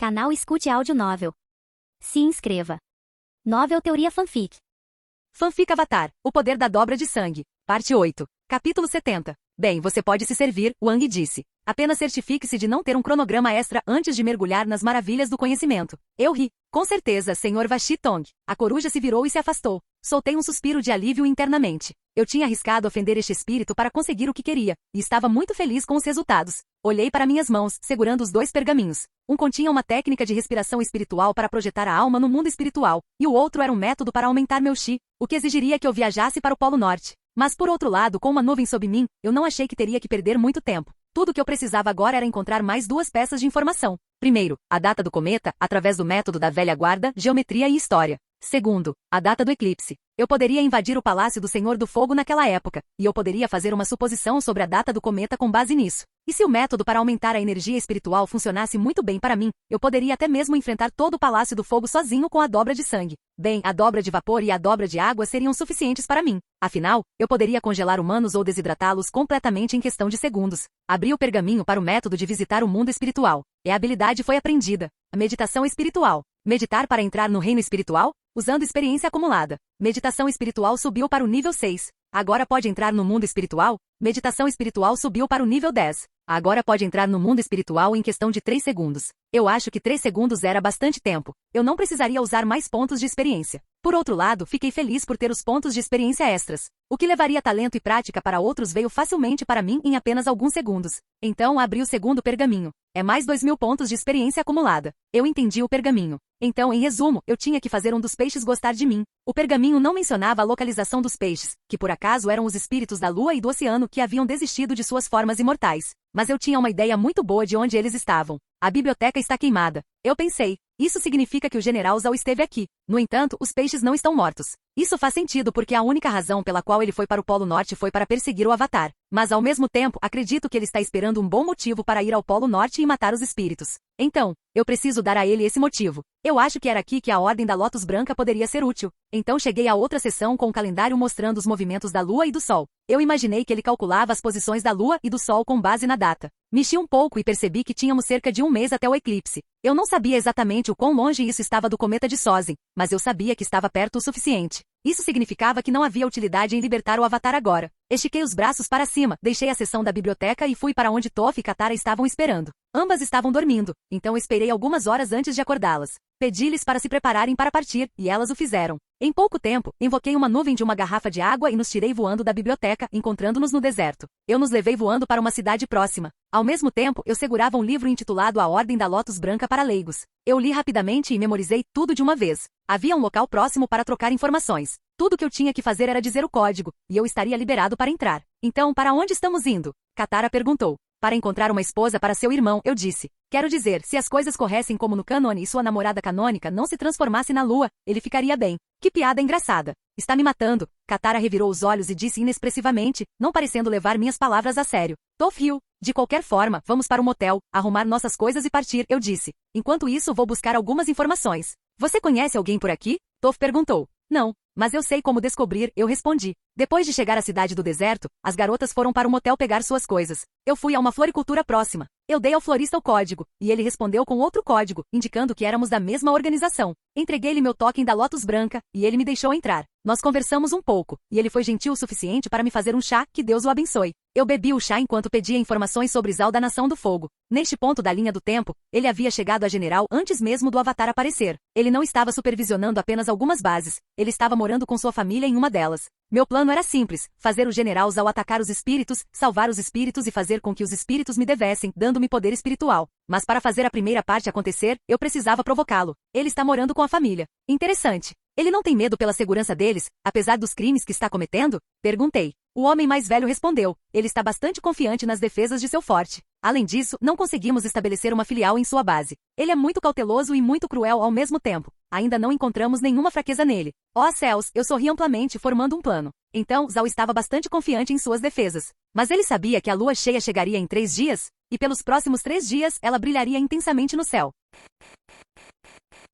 Canal Escute Áudio Novel. Se inscreva. Novel Teoria Fanfic. Fanfic Avatar, O Poder da Dobra de Sangue. Parte 8. Capítulo 70. Bem, você pode se servir, Wang disse. Apenas certifique-se de não ter um cronograma extra antes de mergulhar nas maravilhas do conhecimento. Eu ri. Com certeza, Sr. Vashi Tong. A coruja se virou e se afastou. Soltei um suspiro de alívio internamente. Eu tinha arriscado ofender este espírito para conseguir o que queria, e estava muito feliz com os resultados. Olhei para minhas mãos, segurando os dois pergaminhos. Um continha uma técnica de respiração espiritual para projetar a alma no mundo espiritual, e o outro era um método para aumentar meu chi, o que exigiria que eu viajasse para o Polo Norte. Mas por outro lado, com uma nuvem sob mim, eu não achei que teria que perder muito tempo. Tudo o que eu precisava agora era encontrar mais duas peças de informação. Primeiro, a data do cometa, através do método da velha guarda, geometria e história. Segundo, a data do eclipse. Eu poderia invadir o Palácio do Senhor do Fogo naquela época, e eu poderia fazer uma suposição sobre a data do cometa com base nisso. E se o método para aumentar a energia espiritual funcionasse muito bem para mim, eu poderia até mesmo enfrentar todo o Palácio do Fogo sozinho com a dobra de sangue. Bem, a dobra de vapor e a dobra de água seriam suficientes para mim. Afinal, eu poderia congelar humanos ou desidratá-los completamente em questão de segundos. Abri o pergaminho para o método de visitar o mundo espiritual. E a habilidade foi aprendida. A meditação espiritual. Meditar para entrar no reino espiritual? Usando experiência acumulada. Meditação espiritual subiu para o nível 6. Agora pode entrar no mundo espiritual? Meditação espiritual subiu para o nível 10. Agora pode entrar no mundo espiritual em questão de 3 segundos. Eu acho que 3 segundos era bastante tempo. Eu não precisaria usar mais pontos de experiência. Por outro lado, fiquei feliz por ter os pontos de experiência extras. O que levaria talento e prática para outros veio facilmente para mim em apenas alguns segundos. Então abri o segundo pergaminho. É mais 2.000 pontos de experiência acumulada. Eu entendi o pergaminho. Então, em resumo, eu tinha que fazer um dos peixes gostar de mim. O pergaminho não mencionava a localização dos peixes, que por acaso eram os espíritos da lua e do oceano que haviam desistido de suas formas imortais. Mas eu tinha uma ideia muito boa de onde eles estavam. A biblioteca está queimada. Eu pensei. Isso significa que o general Zhao esteve aqui. No entanto, os peixes não estão mortos. Isso faz sentido porque a única razão pela qual ele foi para o Polo Norte foi para perseguir o Avatar. Mas ao mesmo tempo, acredito que ele está esperando um bom motivo para ir ao Polo Norte e matar os espíritos. Então, eu preciso dar a ele esse motivo. Eu acho que era aqui que a Ordem da Lotus Branca poderia ser útil. Então cheguei a outra sessão com o calendário mostrando os movimentos da Lua e do Sol. Eu imaginei que ele calculava as posições da Lua e do Sol com base na data. Mexi um pouco e percebi que tínhamos cerca de um mês até o eclipse. Eu não sabia exatamente o quão longe isso estava do cometa de Sozin, mas eu sabia que estava perto o suficiente. Isso significava que não havia utilidade em libertar o Avatar agora. Estiquei os braços para cima, deixei a seção da biblioteca e fui para onde Toph e Katara estavam esperando. Ambas estavam dormindo, então esperei algumas horas antes de acordá-las. Pedi-lhes para se prepararem para partir, e elas o fizeram. Em pouco tempo, invoquei uma nuvem de uma garrafa de água e nos tirei voando da biblioteca, encontrando-nos no deserto. Eu nos levei voando para uma cidade próxima. Ao mesmo tempo, eu segurava um livro intitulado A Ordem da Lotus Branca para Leigos. Eu li rapidamente e memorizei tudo de uma vez. Havia um local próximo para trocar informações. Tudo que eu tinha que fazer era dizer o código, e eu estaria liberado para entrar. Então, para onde estamos indo? Katara perguntou. Para encontrar uma esposa para seu irmão, eu disse. Quero dizer, se as coisas corressem como no cânone e sua namorada canônica não se transformasse na lua, ele ficaria bem. Que piada engraçada. Está me matando. Katara revirou os olhos e disse inexpressivamente, não parecendo levar minhas palavras a sério. Toph riu. De qualquer forma, vamos para o motel, arrumar nossas coisas e partir, eu disse. Enquanto isso, vou buscar algumas informações. Você conhece alguém por aqui? Toph perguntou. Não, mas eu sei como descobrir, eu respondi. Depois de chegar à cidade do deserto, as garotas foram para o motel pegar suas coisas. Eu fui a uma floricultura próxima. Eu dei ao florista o código, e ele respondeu com outro código, indicando que éramos da mesma organização. Entreguei-lhe meu token da Lotus Branca, e ele me deixou entrar. Nós conversamos um pouco, e ele foi gentil o suficiente para me fazer um chá, que Deus o abençoe. Eu bebi o chá enquanto pedia informações sobre Zhao da Nação do Fogo. Neste ponto da linha do tempo, ele havia chegado a general antes mesmo do Avatar aparecer. Ele não estava supervisionando apenas algumas bases, ele estava morando com sua família em uma delas. Meu plano era simples, fazer o general Zhao atacar os espíritos, salvar os espíritos e fazer com que os espíritos me devessem, dando-me poder espiritual. Mas para fazer a primeira parte acontecer, eu precisava provocá-lo. Ele está morando com a família. Interessante. Ele não tem medo pela segurança deles, apesar dos crimes que está cometendo? Perguntei. O homem mais velho respondeu. Ele está bastante confiante nas defesas de seu forte. Além disso, não conseguimos estabelecer uma filial em sua base. Ele é muito cauteloso e muito cruel ao mesmo tempo. Ainda não encontramos nenhuma fraqueza nele. Ó céus, eu sorri amplamente formando um plano. Então, Zhao estava bastante confiante em suas defesas. Mas ele sabia que a lua cheia chegaria em 3 dias, e pelos próximos 3 dias ela brilharia intensamente no céu.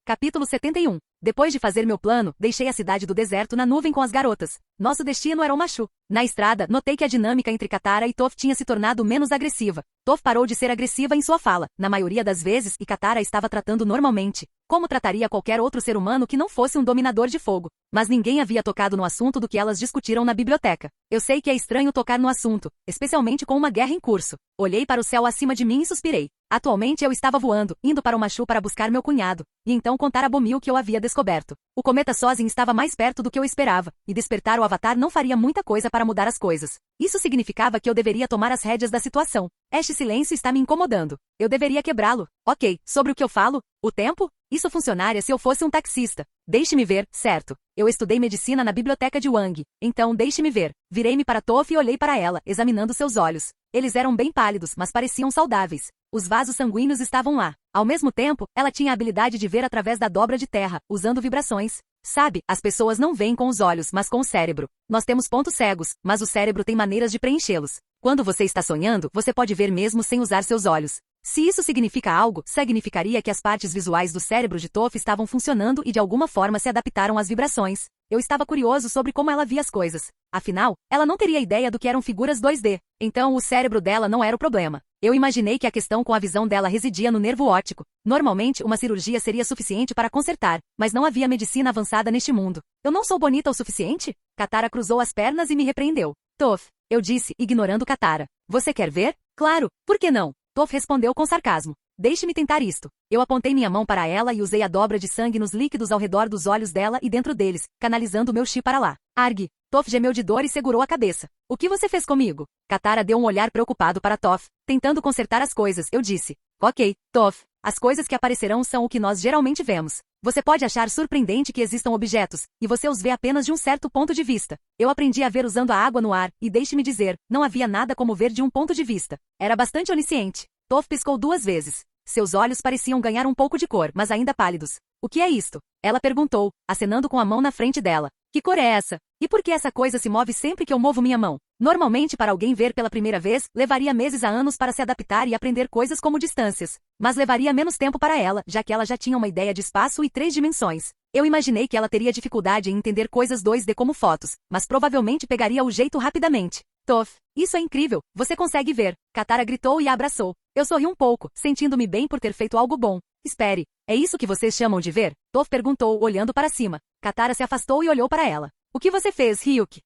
Capítulo 71. Depois de fazer meu plano, deixei a cidade do deserto na nuvem com as garotas. Nosso destino era Omashu. Na estrada, notei que a dinâmica entre Katara e Toph tinha se tornado menos agressiva. Toph parou de ser agressiva em sua fala, na maioria das vezes, e Katara estava tratando normalmente, como trataria qualquer outro ser humano que não fosse um dominador de fogo. Mas ninguém havia tocado no assunto do que elas discutiram na biblioteca. Eu sei que é estranho tocar no assunto, especialmente com uma guerra em curso. Olhei para o céu acima de mim e suspirei. Atualmente eu estava voando, indo para Omashu para buscar meu cunhado, e então contar a Bomi o que eu havia descoberto. O cometa Sozin estava mais perto do que eu esperava, e despertar o Avatar não faria muita coisa para mudar as coisas. Isso significava que eu deveria tomar as rédeas da situação. Este silêncio está me incomodando. Eu deveria quebrá-lo. Ok, sobre o que eu falo? O tempo? Isso funcionaria se eu fosse um taxista. Deixe-me ver, certo. Eu estudei medicina na biblioteca de Wang. Então deixe-me ver. Virei-me para Toph e olhei para ela, examinando seus olhos. Eles eram bem pálidos, mas pareciam saudáveis. Os vasos sanguíneos estavam lá. Ao mesmo tempo, ela tinha a habilidade de ver através da dobra de terra, usando vibrações. Sabe, as pessoas não veem com os olhos, mas com o cérebro. Nós temos pontos cegos, mas o cérebro tem maneiras de preenchê-los. Quando você está sonhando, você pode ver mesmo sem usar seus olhos. Se isso significa algo, significaria que as partes visuais do cérebro de Toph estavam funcionando e de alguma forma se adaptaram às vibrações. Eu estava curioso sobre como ela via as coisas. Afinal, ela não teria ideia do que eram figuras 2D. Então o cérebro dela não era o problema. Eu imaginei que a questão com a visão dela residia no nervo óptico. Normalmente, uma cirurgia seria suficiente para consertar, mas não havia medicina avançada neste mundo. Eu não sou bonita o suficiente? Katara cruzou as pernas e me repreendeu. Toph, eu disse, ignorando Katara. Você quer ver? Claro, por que não? Toph respondeu com sarcasmo. Deixe-me tentar isto. Eu apontei minha mão para ela e usei a dobra de sangue nos líquidos ao redor dos olhos dela e dentro deles, canalizando meu chi para lá. Arg! Toph gemeu de dor e segurou a cabeça. O que você fez comigo? Katara deu um olhar preocupado para Toph. Tentando consertar as coisas, eu disse. Ok, Toph. As coisas que aparecerão são o que nós geralmente vemos. Você pode achar surpreendente que existam objetos, e você os vê apenas de um certo ponto de vista. Eu aprendi a ver usando a água no ar, e deixe-me dizer, não havia nada como ver de um ponto de vista. Era bastante onisciente. Toph piscou 2 vezes. Seus olhos pareciam ganhar um pouco de cor, mas ainda pálidos. O que é isto? Ela perguntou, acenando com a mão na frente dela. Que cor é essa? E por que essa coisa se move sempre que eu movo minha mão? Normalmente, para alguém ver pela primeira vez, levaria meses a anos para se adaptar e aprender coisas como distâncias. Mas levaria menos tempo para ela, já que ela já tinha uma ideia de espaço e 3 dimensões. Eu imaginei que ela teria dificuldade em entender coisas 2D como fotos, mas provavelmente pegaria o jeito rapidamente. Toph, isso é incrível, você consegue ver. Katara gritou e a abraçou. Eu sorri um pouco, sentindo-me bem por ter feito algo bom. Espere, é isso que vocês chamam de ver? Toph perguntou, olhando para cima. Katara se afastou e olhou para ela. O que você fez, Ryuk?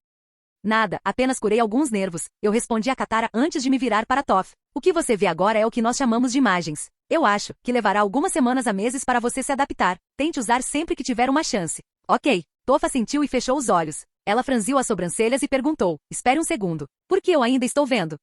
Nada, apenas curei alguns nervos. Eu respondi a Katara antes de me virar para Toph. O que você vê agora é o que nós chamamos de imagens. Eu acho que levará algumas semanas a meses para você se adaptar. Tente usar sempre que tiver uma chance. Ok. Toph assentiu e fechou os olhos. Ela franziu as sobrancelhas e perguntou. Espere um segundo. Por que eu ainda estou vendo?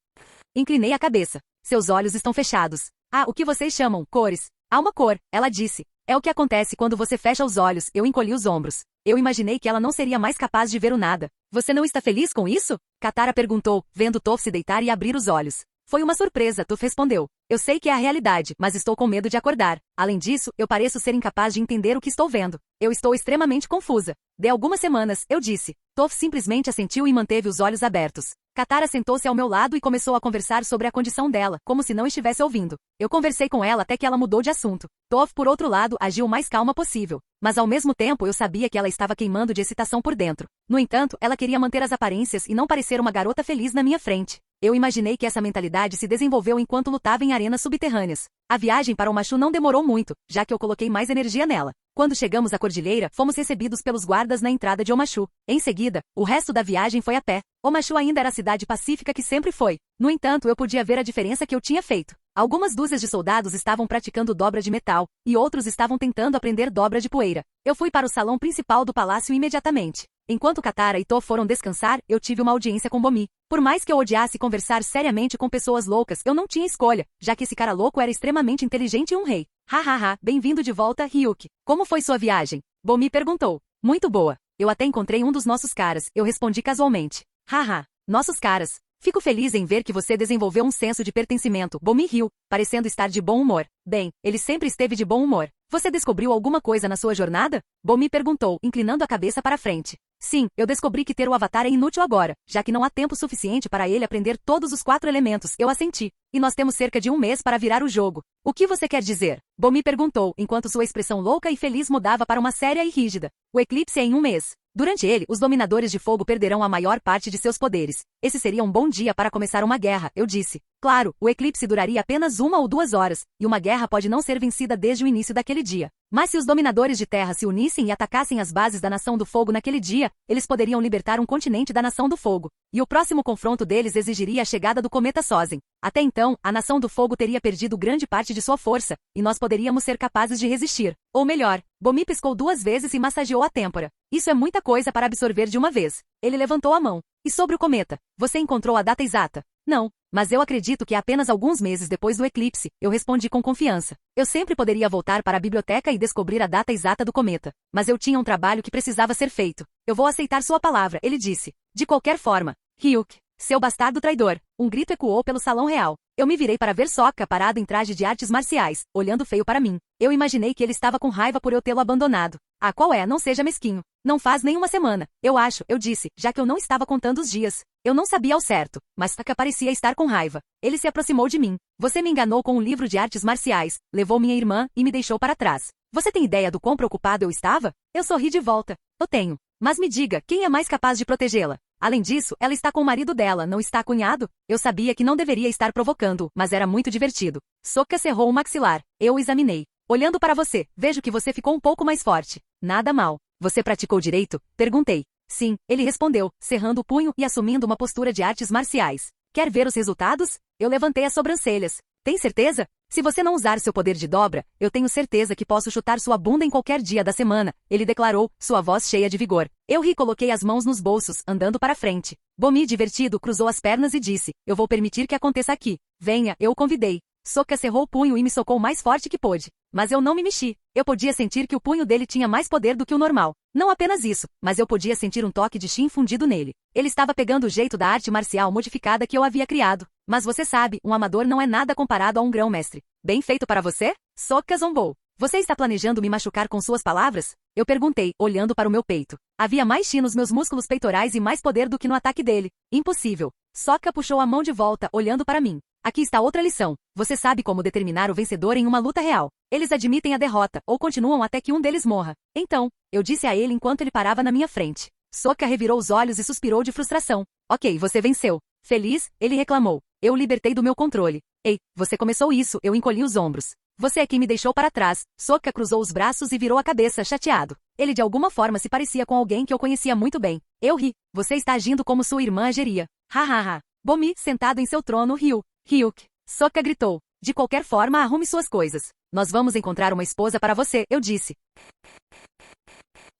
Inclinei a cabeça. Seus olhos estão fechados. Ah, o que vocês chamam, cores. Há uma cor, ela disse. É o que acontece quando você fecha os olhos. Eu encolhi os ombros. Eu imaginei que ela não seria mais capaz de ver o nada. Você não está feliz com isso? Katara perguntou, vendo Toph se deitar e abrir os olhos. Foi uma surpresa, Toph respondeu. Eu sei que é a realidade, mas estou com medo de acordar. Além disso, eu pareço ser incapaz de entender o que estou vendo. Eu estou extremamente confusa. De algumas semanas, eu disse. Toph simplesmente assentiu e manteve os olhos abertos. Katara sentou-se ao meu lado e começou a conversar sobre a condição dela, como se não estivesse ouvindo. Eu conversei com ela até que ela mudou de assunto. Toph, por outro lado, agiu o mais calma possível. Mas ao mesmo tempo eu sabia que ela estava queimando de excitação por dentro. No entanto, ela queria manter as aparências e não parecer uma garota feliz na minha frente. Eu imaginei que essa mentalidade se desenvolveu enquanto lutava em arenas subterrâneas. A viagem para Omashu não demorou muito, já que eu coloquei mais energia nela. Quando chegamos à cordilheira, fomos recebidos pelos guardas na entrada de Omashu. Em seguida, o resto da viagem foi a pé. Omashu ainda era a cidade pacífica que sempre foi. No entanto, eu podia ver a diferença que eu tinha feito. Algumas dúzias de soldados estavam praticando dobra de metal, e outros estavam tentando aprender dobra de poeira. Eu fui para o salão principal do palácio imediatamente. Enquanto Katara e Toph foram descansar, eu tive uma audiência com Bomi. Por mais que eu odiasse conversar seriamente com pessoas loucas, eu não tinha escolha, já que esse cara louco era extremamente inteligente e um rei. Hahaha, bem-vindo de volta, Ryuk. Como foi sua viagem? Bomi perguntou. Muito boa. Eu até encontrei um dos nossos caras, eu respondi casualmente. Haha, nossos caras. Fico feliz em ver que você desenvolveu um senso de pertencimento, Bomi riu, parecendo estar de bom humor. Bem, ele sempre esteve de bom humor. Você descobriu alguma coisa na sua jornada? Bomi perguntou, inclinando a cabeça para frente. Sim, eu descobri que ter o avatar é inútil agora, já que não há tempo suficiente para ele aprender todos os 4 elementos, eu assenti. E nós temos cerca de um mês para virar o jogo. O que você quer dizer? Bomi perguntou, enquanto sua expressão louca e feliz mudava para uma séria e rígida. O eclipse é em um mês. Durante ele, os dominadores de fogo perderão a maior parte de seus poderes. Esse seria um bom dia para começar uma guerra, eu disse. Claro, o eclipse duraria apenas 1 ou 2 horas, e uma guerra pode não ser vencida desde o início daquele dia. Mas se os dominadores de terra se unissem e atacassem as bases da Nação do Fogo naquele dia, eles poderiam libertar um continente da Nação do Fogo. E o próximo confronto deles exigiria a chegada do cometa Sozen. Até então, a Nação do Fogo teria perdido grande parte de sua força, e nós poderíamos ser capazes de resistir. Ou melhor, Bomi piscou 2 vezes e massageou a têmpora. Isso é muita coisa para absorver de uma vez. Ele levantou a mão. E sobre o cometa? Você encontrou a data exata? Não, mas eu acredito que apenas alguns meses depois do eclipse, eu respondi com confiança. Eu sempre poderia voltar para a biblioteca e descobrir a data exata do cometa. Mas eu tinha um trabalho que precisava ser feito. Eu vou aceitar sua palavra, ele disse. De qualquer forma. Ryuk, seu bastardo traidor. Um grito ecoou pelo salão real. Eu me virei para ver Sokka parado em traje de artes marciais, olhando feio para mim. Eu imaginei que ele estava com raiva por eu tê-lo abandonado. Ah, qual é? Não seja mesquinho. Não faz nem uma semana. Eu acho, eu disse, já que eu não estava contando os dias. Eu não sabia ao certo, mas Sokka parecia estar com raiva. Ele se aproximou de mim. Você me enganou com um livro de artes marciais, levou minha irmã e me deixou para trás. Você tem ideia do quão preocupado eu estava? Eu sorri de volta. Eu tenho. Mas me diga, quem é mais capaz de protegê-la? Além disso, ela está com o marido dela, não está, cunhado? Eu sabia que não deveria estar provocando, mas era muito divertido. Sokka cerrou o maxilar. Eu o examinei. Olhando para você, vejo que você ficou um pouco mais forte. Nada mal. Você praticou direito? Perguntei. Sim, ele respondeu, cerrando o punho e assumindo uma postura de artes marciais. Quer ver os resultados? Eu levantei as sobrancelhas. Tem certeza? Se você não usar seu poder de dobra, eu tenho certeza que posso chutar sua bunda em qualquer dia da semana, ele declarou, sua voz cheia de vigor. Eu ri e coloquei as mãos nos bolsos, andando para frente. Bomi, divertido, cruzou as pernas e disse, eu vou permitir que aconteça aqui. Venha, eu o convidei. Sokka cerrou o punho e me socou mais forte que pôde. Mas eu não me mexi. Eu podia sentir que o punho dele tinha mais poder do que o normal. Não apenas isso, mas eu podia sentir um toque de chi infundido nele. Ele estava pegando o jeito da arte marcial modificada que eu havia criado. Mas você sabe, um amador não é nada comparado a um grão-mestre. Bem feito para você? Sokka zombou. Você está planejando me machucar com suas palavras? Eu perguntei, olhando para o meu peito. Havia mais chi nos meus músculos peitorais e mais poder do que no ataque dele. Impossível. Sokka puxou a mão de volta, olhando para mim. Aqui está outra lição. Você sabe como determinar o vencedor em uma luta real. Eles admitem a derrota, ou continuam até que um deles morra. Então, eu disse a ele enquanto ele parava na minha frente. Sokka revirou os olhos e suspirou de frustração. Ok, você venceu. Feliz, ele reclamou. Eu o libertei do meu controle. Ei, você começou isso, eu encolhi os ombros. Você é quem me deixou para trás. Sokka cruzou os braços e virou a cabeça, chateado. Ele de alguma forma se parecia com alguém que eu conhecia muito bem. Eu ri. Você está agindo como sua irmã agiria. Ha. Bomi, sentado em seu trono, riu. Ryuk. Sokka gritou. De qualquer forma, arrume suas coisas. Nós vamos encontrar uma esposa para você, eu disse.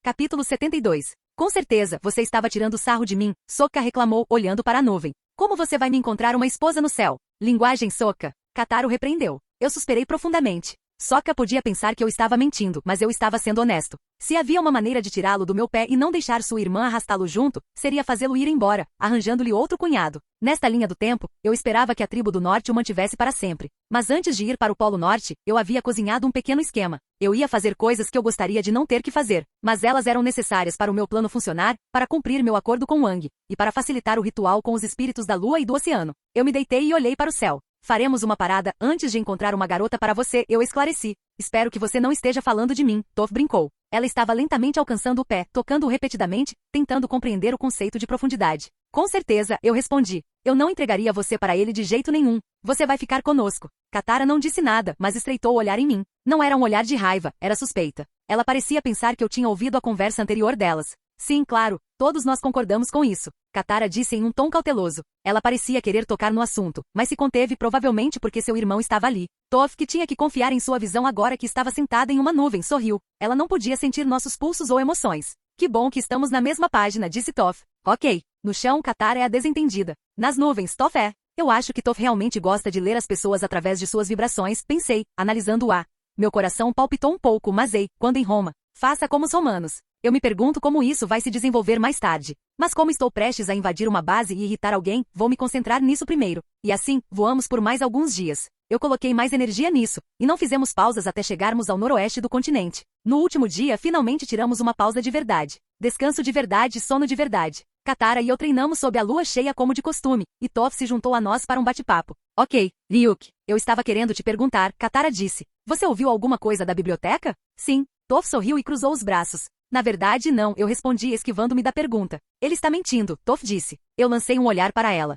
Capítulo 72. Com certeza, você estava tirando sarro de mim, Sokka reclamou, olhando para a nuvem. Como você vai me encontrar uma esposa no céu? Linguagem Sokka. Kataro repreendeu. Eu suspirei profundamente. Sokka podia pensar que eu estava mentindo, mas eu estava sendo honesto. Se havia uma maneira de tirá-lo do meu pé e não deixar sua irmã arrastá-lo junto, seria fazê-lo ir embora, arranjando-lhe outro cunhado. Nesta linha do tempo, eu esperava que a tribo do norte o mantivesse para sempre. Mas antes de ir para o Polo Norte, eu havia cozinhado um pequeno esquema. Eu ia fazer coisas que eu gostaria de não ter que fazer, mas elas eram necessárias para o meu plano funcionar, para cumprir meu acordo com Wang, e para facilitar o ritual com os espíritos da lua e do oceano. Eu me deitei e olhei para o céu. Faremos uma parada antes de encontrar uma garota para você, eu esclareci. Espero que você não esteja falando de mim, Toph brincou. Ela estava lentamente alcançando o pé, tocando-o repetidamente, tentando compreender o conceito de profundidade. Com certeza, eu respondi. Eu não entregaria você para ele de jeito nenhum. Você vai ficar conosco. Katara não disse nada, mas estreitou o olhar em mim. Não era um olhar de raiva, era suspeita. Ela parecia pensar que eu tinha ouvido a conversa anterior delas. Sim, claro, todos nós concordamos com isso. Katara disse em um tom cauteloso. Ela parecia querer tocar no assunto, mas se conteve provavelmente porque seu irmão estava ali. Toph, que tinha que confiar em sua visão agora que estava sentada em uma nuvem, sorriu. Ela não podia sentir nossos pulsos ou emoções. Que bom que estamos na mesma página, disse Toph. Ok. No chão, Katara é a desentendida. Nas nuvens, Toph é. Eu acho que Toph realmente gosta de ler as pessoas através de suas vibrações, pensei, analisando o ar. Meu coração palpitou um pouco, mas ei, quando em Roma, faça como os romanos. Eu me pergunto como isso vai se desenvolver mais tarde. Mas como estou prestes a invadir uma base e irritar alguém, vou me concentrar nisso primeiro. E assim, voamos por mais alguns dias. Eu coloquei mais energia nisso, e não fizemos pausas até chegarmos ao noroeste do continente. No último dia, finalmente tiramos uma pausa de verdade. Descanso de verdade e sono de verdade. Katara e eu treinamos sob a lua cheia como de costume, e Toph se juntou a nós para um bate-papo. Ok, Ryuk, eu estava querendo te perguntar, Katara disse. Você ouviu alguma coisa da biblioteca? Sim. Toph sorriu e cruzou os braços. Na verdade, não, eu respondi esquivando-me da pergunta. Ele está mentindo, Toph disse. Eu lancei um olhar para ela.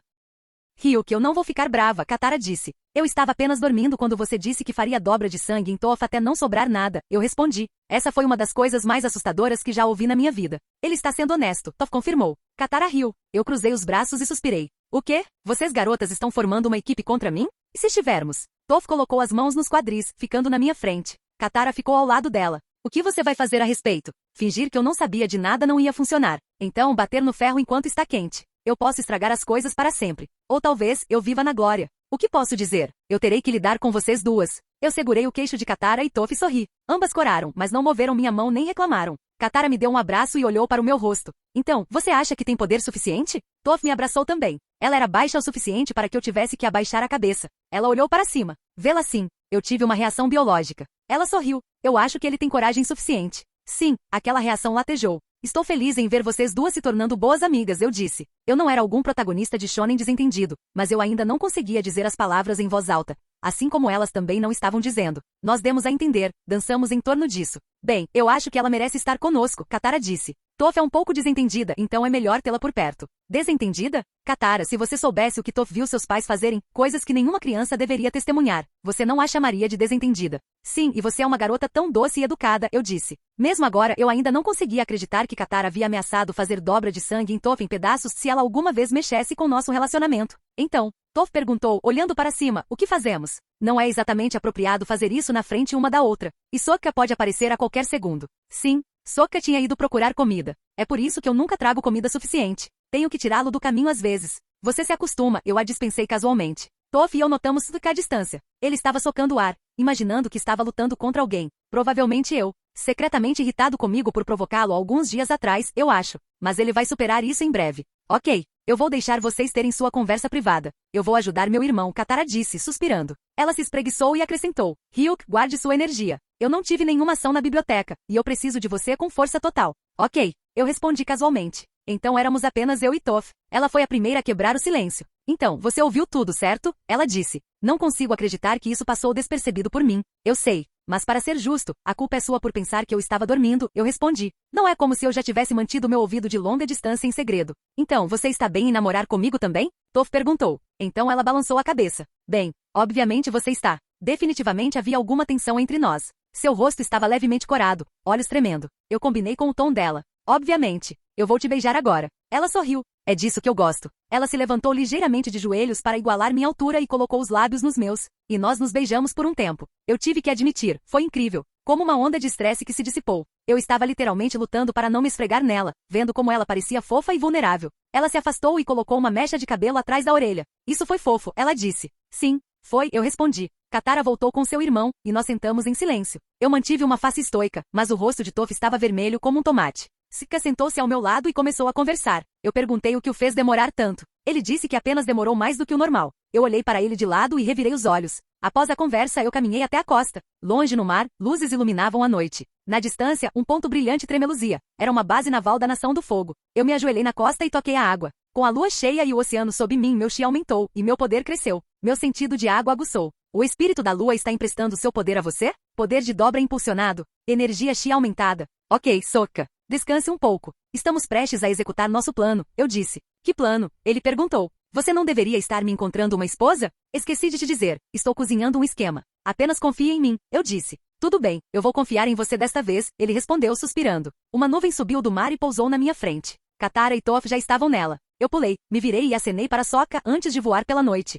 Ryuk, eu não vou ficar brava, Katara disse. Eu estava apenas dormindo quando você disse que faria dobra de sangue em Toph até não sobrar nada, eu respondi. Essa foi uma das coisas mais assustadoras que já ouvi na minha vida. Ele está sendo honesto, Toph confirmou. Katara riu. Eu cruzei os braços e suspirei. O quê? Vocês garotas estão formando uma equipe contra mim? E se estivermos? Toph colocou as mãos nos quadris, ficando na minha frente. Katara ficou ao lado dela. O que você vai fazer a respeito? Fingir que eu não sabia de nada não ia funcionar. Então, bater no ferro enquanto está quente. Eu posso estragar as coisas para sempre. Ou talvez, eu viva na glória. O que posso dizer? Eu terei que lidar com vocês duas. Eu segurei o queixo de Katara e Toph sorri. Ambas coraram, mas não moveram minha mão nem reclamaram. Katara me deu um abraço e olhou para o meu rosto. Então, você acha que tem poder suficiente? Toph me abraçou também. Ela era baixa o suficiente para que eu tivesse que abaixar a cabeça. Ela olhou para cima. Vê-la assim. Eu tive uma reação biológica. Ela sorriu. Eu acho que ele tem coragem suficiente. Sim, aquela reação latejou. Estou feliz em ver vocês duas se tornando boas amigas, eu disse. Eu não era algum protagonista de shonen desentendido, mas eu ainda não conseguia dizer as palavras em voz alta. Assim como elas também não estavam dizendo. Nós demos a entender, dançamos em torno disso. Bem, eu acho que ela merece estar conosco, Katara disse. Toph é um pouco desentendida, então é melhor tê-la por perto. Desentendida? Katara, se você soubesse o que Toph viu seus pais fazerem, coisas que nenhuma criança deveria testemunhar, você não a chamaria de desentendida. Sim, e você é uma garota tão doce e educada, eu disse. Mesmo agora, eu ainda não conseguia acreditar que Katara havia ameaçado fazer dobra de sangue em Toph em pedaços se ela alguma vez mexesse com nosso relacionamento. Então, Toph perguntou, olhando para cima, o que fazemos? Não é exatamente apropriado fazer isso na frente uma da outra. E Sokka pode aparecer a qualquer segundo. Sim, Sokka tinha ido procurar comida. É por isso que eu nunca trago comida suficiente. Tenho que tirá-lo do caminho às vezes. Você se acostuma, eu a dispensei casualmente. Toph e eu notamos Sokka à distância. Ele estava socando o ar, imaginando que estava lutando contra alguém. Provavelmente eu. Secretamente irritado comigo por provocá-lo alguns dias atrás, eu acho. Mas ele vai superar isso em breve. Ok. Eu vou deixar vocês terem sua conversa privada. Eu vou ajudar meu irmão, Katara disse, suspirando. Ela se espreguiçou e acrescentou. Ryuk, guarde sua energia. Eu não tive nenhuma ação na biblioteca, e eu preciso de você com força total. Ok. Eu respondi casualmente. Então éramos apenas eu e Toph. Ela foi a primeira a quebrar o silêncio. Então, você ouviu tudo, certo? Ela disse. Não consigo acreditar que isso passou despercebido por mim. Eu sei. Mas para ser justo, a culpa é sua por pensar que eu estava dormindo, eu respondi. Não é como se eu já tivesse mantido meu ouvido de longa distância em segredo. Então, você está bem em namorar comigo também? Toph perguntou. Então ela balançou a cabeça. Bem, obviamente você está. Definitivamente havia alguma tensão entre nós. Seu rosto estava levemente corado, olhos tremendo. Eu combinei com o tom dela. Obviamente. Eu vou te beijar agora. Ela sorriu. É disso que eu gosto. Ela se levantou ligeiramente de joelhos para igualar minha altura e colocou os lábios nos meus. E nós nos beijamos por um tempo. Eu tive que admitir, foi incrível. Como uma onda de estresse que se dissipou. Eu estava literalmente lutando para não me esfregar nela, vendo como ela parecia fofa e vulnerável. Ela se afastou e colocou uma mecha de cabelo atrás da orelha. Isso foi fofo, ela disse. Sim, foi, eu respondi. Katara voltou com seu irmão, e nós sentamos em silêncio. Eu mantive uma face estoica, mas o rosto de Toph estava vermelho como um tomate. Sokka sentou-se ao meu lado e começou a conversar. Eu perguntei o que o fez demorar tanto. Ele disse que apenas demorou mais do que o normal. Eu olhei para ele de lado e revirei os olhos. Após a conversa, eu caminhei até a costa. Longe no mar, luzes iluminavam a noite. Na distância, um ponto brilhante tremeluzia. Era uma base naval da Nação do Fogo. Eu me ajoelhei na costa e toquei a água. Com a lua cheia e o oceano sob mim, meu chi aumentou, e meu poder cresceu. Meu sentido de água aguçou. O espírito da lua está emprestando seu poder a você? Poder de dobra impulsionado. Energia chi aumentada. Ok, Sokka. Descanse um pouco. Estamos prestes a executar nosso plano, eu disse. Que plano? Ele perguntou. Você não deveria estar me encontrando uma esposa? Esqueci de te dizer. Estou cozinhando um esquema. Apenas confie em mim, eu disse. Tudo bem, eu vou confiar em você desta vez, ele respondeu suspirando. Uma nuvem subiu do mar e pousou na minha frente. Katara e Toph já estavam nela. Eu pulei, me virei e acenei para Sokka antes de voar pela noite.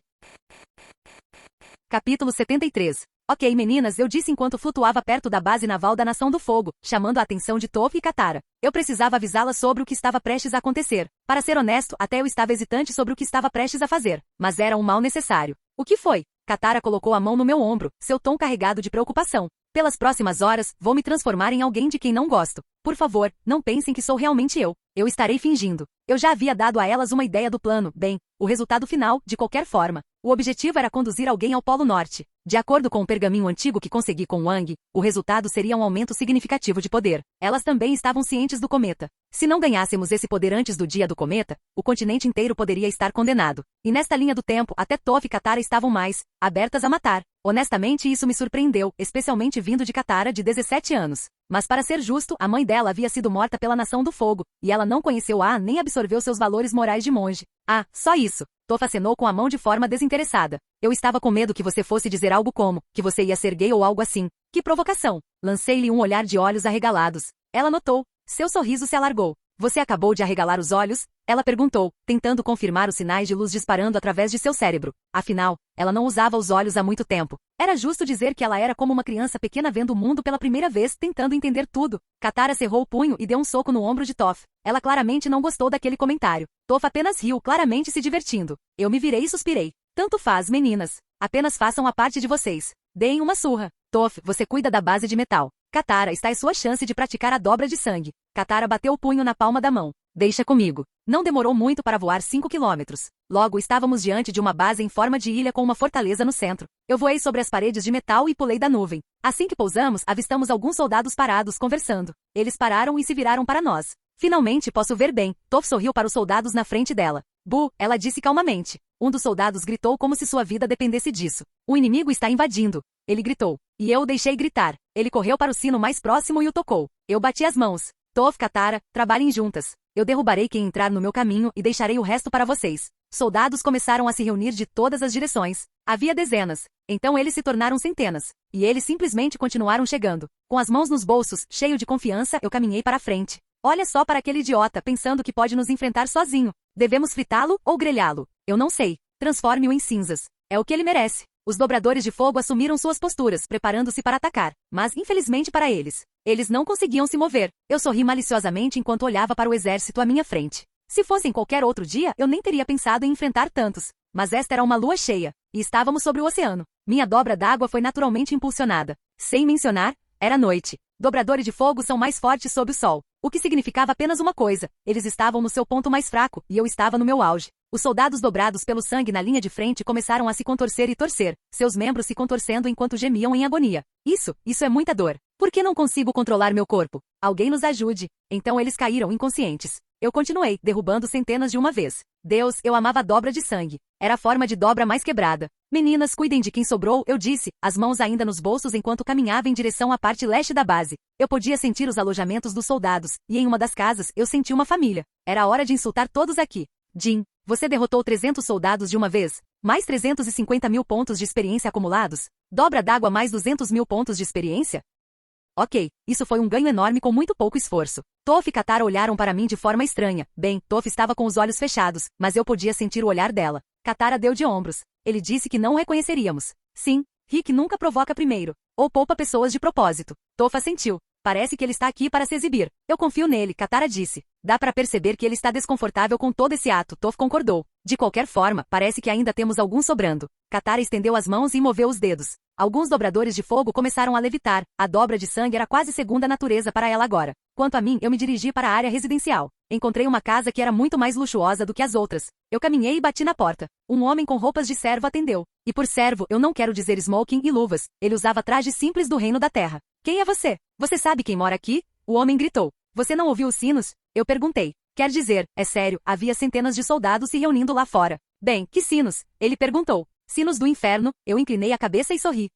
Capítulo 73. Ok, meninas, eu disse enquanto flutuava perto da base naval da Nação do Fogo, chamando a atenção de Toph e Katara. Eu precisava avisá-las sobre o que estava prestes a acontecer. Para ser honesto, até eu estava hesitante sobre o que estava prestes a fazer. Mas era um mal necessário. O que foi? Katara colocou a mão no meu ombro, seu tom carregado de preocupação. Pelas próximas horas, vou me transformar em alguém de quem não gosto. Por favor, não pensem que sou realmente eu. Eu estarei fingindo. Eu já havia dado a elas uma ideia do plano, bem, o resultado final, de qualquer forma. O objetivo era conduzir alguém ao Polo Norte. De acordo com o pergaminho antigo que consegui com Wang, o resultado seria um aumento significativo de poder. Elas também estavam cientes do cometa. Se não ganhássemos esse poder antes do dia do cometa, o continente inteiro poderia estar condenado. E nesta linha do tempo, até Toph e Katara estavam mais abertas a matar. Honestamente, isso me surpreendeu, especialmente vindo de Katara de 17 anos. Mas para ser justo, a mãe dela havia sido morta pela Nação do Fogo, e ela não conheceu-a nem absorveu seus valores morais de monge. Ah, só isso. Toph acenou com a mão de forma desinteressada. Eu estava com medo que você fosse dizer algo como, que você ia ser gay ou algo assim. Que provocação! Lancei-lhe um olhar de olhos arregalados. Ela notou. Seu sorriso se alargou. Você acabou de arregalar os olhos? Ela perguntou, tentando confirmar os sinais de luz disparando através de seu cérebro. Afinal, ela não usava os olhos há muito tempo. Era justo dizer que ela era como uma criança pequena vendo o mundo pela primeira vez, tentando entender tudo. Katara cerrou o punho e deu um soco no ombro de Toph. Ela claramente não gostou daquele comentário. Toph apenas riu, claramente se divertindo. Eu me virei e suspirei. Tanto faz, meninas. Apenas façam a parte de vocês. Deem uma surra. Toph, você cuida da base de metal. Katara, está em sua chance de praticar a dobra de sangue. Katara bateu o punho na palma da mão. Deixa comigo. Não demorou muito para voar 5 quilômetros. Logo estávamos diante de uma base em forma de ilha com uma fortaleza no centro. Eu voei sobre as paredes de metal e pulei da nuvem. Assim que pousamos, avistamos alguns soldados parados conversando. Eles pararam e se viraram para nós. Finalmente posso ver bem. Toph sorriu para os soldados na frente dela. Bu, ela disse calmamente. Um dos soldados gritou como se sua vida dependesse disso. O inimigo está invadindo. Ele gritou. E eu o deixei gritar. Ele correu para o sino mais próximo e o tocou. Eu bati as mãos. Toph, Katara, trabalhem juntas. Eu derrubarei quem entrar no meu caminho e deixarei o resto para vocês. Soldados começaram a se reunir de todas as direções. Havia dezenas. Então eles se tornaram centenas. E eles simplesmente continuaram chegando. Com as mãos nos bolsos, cheio de confiança, eu caminhei para a frente. Olha só para aquele idiota pensando que pode nos enfrentar sozinho. Devemos fritá-lo ou grelhá-lo? Eu não sei. Transforme-o em cinzas. É o que ele merece. Os dobradores de fogo assumiram suas posturas, preparando-se para atacar. Mas, infelizmente para eles, eles não conseguiam se mover. Eu sorri maliciosamente enquanto olhava para o exército à minha frente. Se fosse em qualquer outro dia, eu nem teria pensado em enfrentar tantos. Mas esta era uma lua cheia, e estávamos sobre o oceano. Minha dobra d'água foi naturalmente impulsionada. Sem mencionar, era noite. Dobradores de fogo são mais fortes sob o sol. O que significava apenas uma coisa. Eles estavam no seu ponto mais fraco, e eu estava no meu auge. Os soldados dobrados pelo sangue na linha de frente começaram a se contorcer e torcer, seus membros se contorcendo enquanto gemiam em agonia. Isso é muita dor. Por que não consigo controlar meu corpo? Alguém nos ajude. Então eles caíram inconscientes. Eu continuei, derrubando centenas de uma vez. Deus, eu amava a dobra de sangue. Era a forma de dobra mais quebrada. Meninas, cuidem de quem sobrou, eu disse, as mãos ainda nos bolsos enquanto caminhava em direção à parte leste da base. Eu podia sentir os alojamentos dos soldados, e em uma das casas, eu senti uma família. Era hora de insultar todos aqui. Jin, você derrotou 300 soldados de uma vez? Mais 350 mil pontos de experiência acumulados? Dobra d'água mais 200 mil pontos de experiência? Ok, isso foi um ganho enorme com muito pouco esforço. Toph e Katara olharam para mim de forma estranha. Bem, Toph estava com os olhos fechados, mas eu podia sentir o olhar dela. Katara deu de ombros. Ele disse que não o reconheceríamos. Sim, Rick nunca provoca primeiro. Ou poupa pessoas de propósito. Toph assentiu. Parece que ele está aqui para se exibir. Eu confio nele, Katara disse. Dá para perceber que ele está desconfortável com todo esse ato, Toph concordou. De qualquer forma, parece que ainda temos alguns sobrando. Katara estendeu as mãos e moveu os dedos. Alguns dobradores de fogo começaram a levitar. A dobra de sangue era quase segunda natureza para ela agora. Quanto a mim, eu me dirigi para a área residencial. Encontrei uma casa que era muito mais luxuosa do que as outras. Eu caminhei e bati na porta. Um homem com roupas de servo atendeu. E por servo, eu não quero dizer smoking e luvas. Ele usava trajes simples do reino da terra. Quem é você? Você sabe quem mora aqui? O homem gritou. Você não ouviu os sinos? Eu perguntei. Quer dizer, é sério, havia centenas de soldados se reunindo lá fora. Bem, que sinos? Ele perguntou. Sinos do inferno, eu inclinei a cabeça e sorri.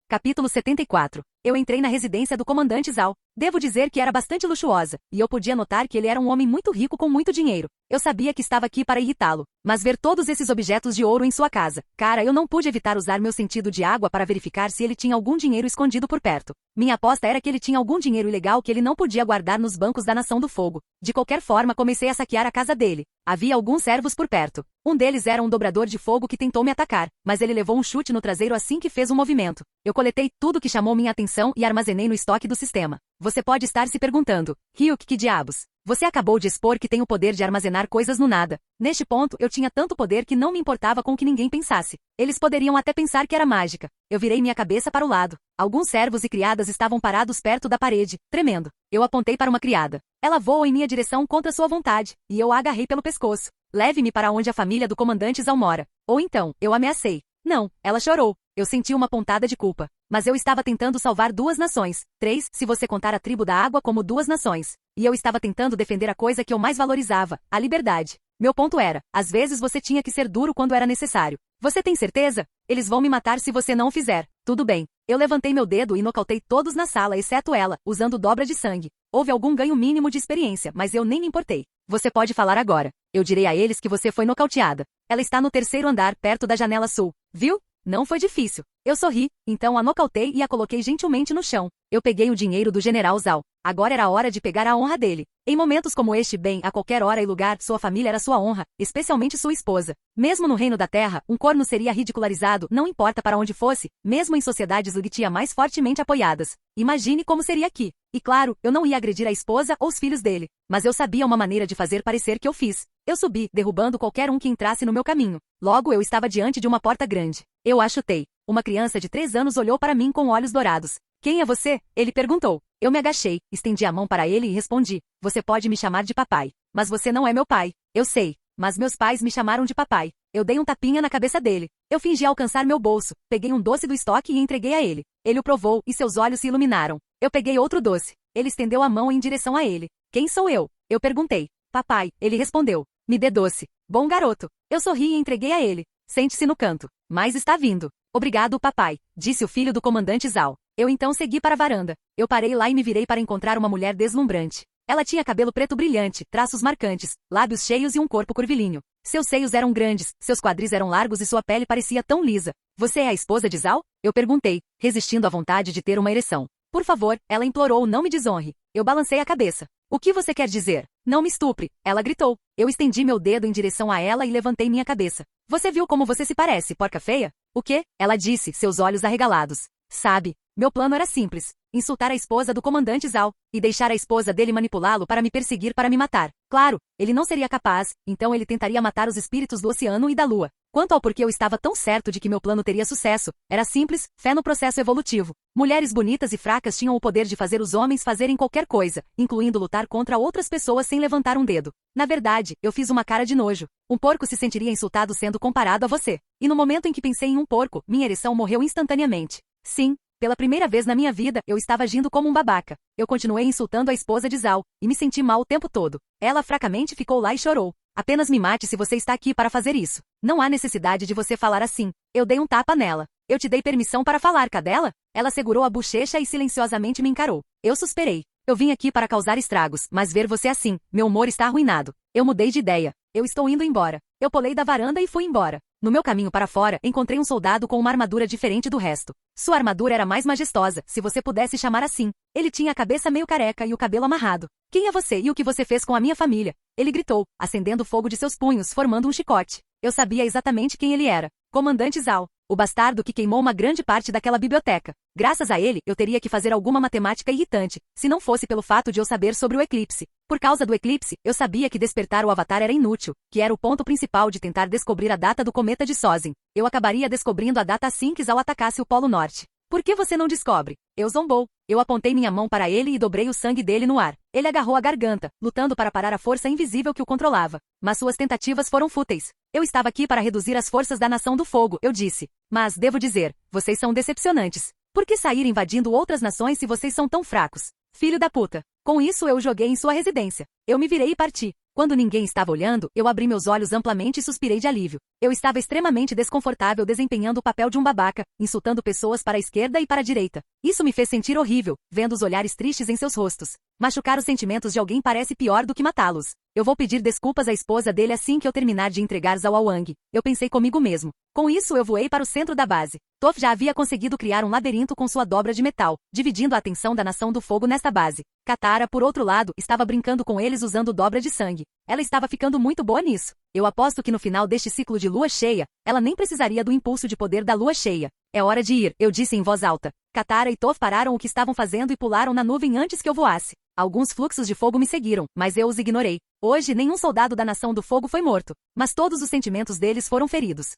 Capítulo 74. Eu entrei na residência do comandante Zal. Devo dizer que era bastante luxuosa, e eu podia notar que ele era um homem muito rico com muito dinheiro. Eu sabia que estava aqui para irritá-lo, mas ver todos esses objetos de ouro em sua casa. Cara, eu não pude evitar usar meu sentido de água para verificar se ele tinha algum dinheiro escondido por perto. Minha aposta era que ele tinha algum dinheiro ilegal que ele não podia guardar nos bancos da Nação do Fogo. De qualquer forma, comecei a saquear a casa dele. Havia alguns servos por perto. Um deles era um dobrador de fogo que tentou me atacar, mas ele levou um chute no traseiro assim que fez um movimento. Eu coletei tudo que chamou minha atenção e armazenei no estoque do sistema. Você pode estar se perguntando, Ryuk, que diabos? Você acabou de expor que tem o poder de armazenar coisas no nada. Neste ponto, eu tinha tanto poder que não me importava com o que ninguém pensasse. Eles poderiam até pensar que era mágica. Eu virei minha cabeça para o lado. Alguns servos e criadas estavam parados perto da parede, tremendo. Eu apontei para uma criada. Ela voou em minha direção contra sua vontade, e eu a agarrei pelo pescoço. Leve-me para onde a família do comandante Zal mora. Ou então, eu ameacei. Não, ela chorou. Eu senti uma pontada de culpa. Mas eu estava tentando salvar 2 nações. 3, se você contar a tribo da água como 2 nações. E eu estava tentando defender a coisa que eu mais valorizava, a liberdade. Meu ponto era, às vezes você tinha que ser duro quando era necessário. Você tem certeza? Eles vão me matar se você não o fizer. Tudo bem. Eu levantei meu dedo e nocautei todos na sala, exceto ela, usando dobra de sangue. Houve algum ganho mínimo de experiência, mas eu nem me importei. Você pode falar agora. Eu direi a eles que você foi nocauteada. Ela está no 3º andar, perto da janela sul. Viu? Não foi difícil. Eu sorri, então a nocautei e a coloquei gentilmente no chão. Eu peguei o dinheiro do general Zal. Agora era a hora de pegar a honra dele. Em momentos como este, bem, a qualquer hora e lugar, sua família era sua honra, especialmente sua esposa. Mesmo no reino da terra, um corno seria ridicularizado, não importa para onde fosse, mesmo em sociedades Lugtia mais fortemente apoiadas. Imagine como seria aqui. E claro, eu não ia agredir a esposa ou os filhos dele. Mas eu sabia uma maneira de fazer parecer que eu fiz. Eu subi, derrubando qualquer um que entrasse no meu caminho. Logo eu estava diante de uma porta grande. Eu a chutei. Uma criança de 3 anos olhou para mim com olhos dourados. Quem é você? Ele perguntou. Eu me agachei, estendi a mão para ele e respondi. Você pode me chamar de papai. Mas você não é meu pai. Eu sei. Mas meus pais me chamaram de papai. Eu dei um tapinha na cabeça dele. Eu fingi alcançar meu bolso, peguei um doce do estoque e entreguei a ele. Ele o provou e seus olhos se iluminaram. Eu peguei outro doce. Ele estendeu a mão em direção a ele. Quem sou eu? Eu perguntei. Papai, ele respondeu. Me dê doce. Bom garoto. Eu sorri e entreguei a ele. Sente-se no canto. Mas está vindo. Obrigado, papai, disse o filho do comandante Zal. Eu então segui para a varanda. Eu parei lá e me virei para encontrar uma mulher deslumbrante. Ela tinha cabelo preto brilhante, traços marcantes, lábios cheios e um corpo curvilíneo. Seus seios eram grandes, seus quadris eram largos e sua pele parecia tão lisa. Você é a esposa de Zal? Eu perguntei, resistindo à vontade de ter uma ereção. Por favor, ela implorou, não me desonre. Eu balancei a cabeça. O que você quer dizer? Não me estupre, ela gritou. Eu estendi meu dedo em direção a ela e levantei minha cabeça. Você viu como você se parece, porca feia? O quê? Ela disse, seus olhos arregalados. Sabe, meu plano era simples. Insultar a esposa do comandante Zal, e deixar a esposa dele manipulá-lo para me perseguir para me matar. Claro, ele não seria capaz, então ele tentaria matar os espíritos do oceano e da lua. Quanto ao porquê eu estava tão certo de que meu plano teria sucesso, era simples, fé no processo evolutivo. Mulheres bonitas e fracas tinham o poder de fazer os homens fazerem qualquer coisa, incluindo lutar contra outras pessoas sem levantar um dedo. Na verdade, eu fiz uma cara de nojo. Um porco se sentiria insultado sendo comparado a você. E no momento em que pensei em um porco, minha ereção morreu instantaneamente. Sim. Pela primeira vez na minha vida, eu estava agindo como um babaca. Eu continuei insultando a esposa de Zal, e me senti mal o tempo todo. Ela fracamente ficou lá e chorou. Apenas me mate se você está aqui para fazer isso. Não há necessidade de você falar assim. Eu dei um tapa nela. Eu te dei permissão para falar, cadela? Ela segurou a bochecha e silenciosamente me encarou. Eu suspirei. Eu vim aqui para causar estragos, mas ver você assim, meu humor está arruinado. Eu mudei de ideia. Eu estou indo embora. Eu pulei da varanda e fui embora. No meu caminho para fora, encontrei um soldado com uma armadura diferente do resto. Sua armadura era mais majestosa, se você pudesse chamar assim. Ele tinha a cabeça meio careca e o cabelo amarrado. Quem é você e o que você fez com a minha família? Ele gritou, acendendo o fogo de seus punhos, formando um chicote. Eu sabia exatamente quem ele era. Comandante Zal, o bastardo que queimou uma grande parte daquela biblioteca. Graças a ele, eu teria que fazer alguma matemática irritante, se não fosse pelo fato de eu saber sobre o eclipse. Por causa do eclipse, eu sabia que despertar o Avatar era inútil, que era o ponto principal de tentar descobrir a data do cometa de Sozin. Eu acabaria descobrindo a data assim que Zal atacasse o Polo Norte. Por que você não descobre? Eu zombou. Eu apontei minha mão para ele e dobrei o sangue dele no ar. Ele agarrou a garganta, lutando para parar a força invisível que o controlava. Mas suas tentativas foram fúteis. Eu estava aqui para reduzir as forças da Nação do Fogo, eu disse. Mas, devo dizer, vocês são decepcionantes. Por que sair invadindo outras nações se vocês são tão fracos? Filho da puta. Com isso eu o joguei em sua residência. Eu me virei e parti. Quando ninguém estava olhando, eu abri meus olhos amplamente e suspirei de alívio. Eu estava extremamente desconfortável desempenhando o papel de um babaca, insultando pessoas para a esquerda e para a direita. Isso me fez sentir horrível, vendo os olhares tristes em seus rostos. Machucar os sentimentos de alguém parece pior do que matá-los. Eu vou pedir desculpas à esposa dele assim que eu terminar de entregar Zal ao Wang. Eu pensei comigo mesmo. Com isso eu voei para o centro da base. Toph já havia conseguido criar um labirinto com sua dobra de metal, dividindo a atenção da Nação do Fogo nesta base. Katara, por outro lado, estava brincando com eles usando dobra de sangue. Ela estava ficando muito boa nisso. Eu aposto que no final deste ciclo de lua cheia, ela nem precisaria do impulso de poder da lua cheia. É hora de ir, eu disse em voz alta. Katara e Toph pararam o que estavam fazendo e pularam na nuvem antes que eu voasse. Alguns fluxos de fogo me seguiram, mas eu os ignorei. Hoje nenhum soldado da Nação do Fogo foi morto, mas todos os sentimentos deles foram feridos.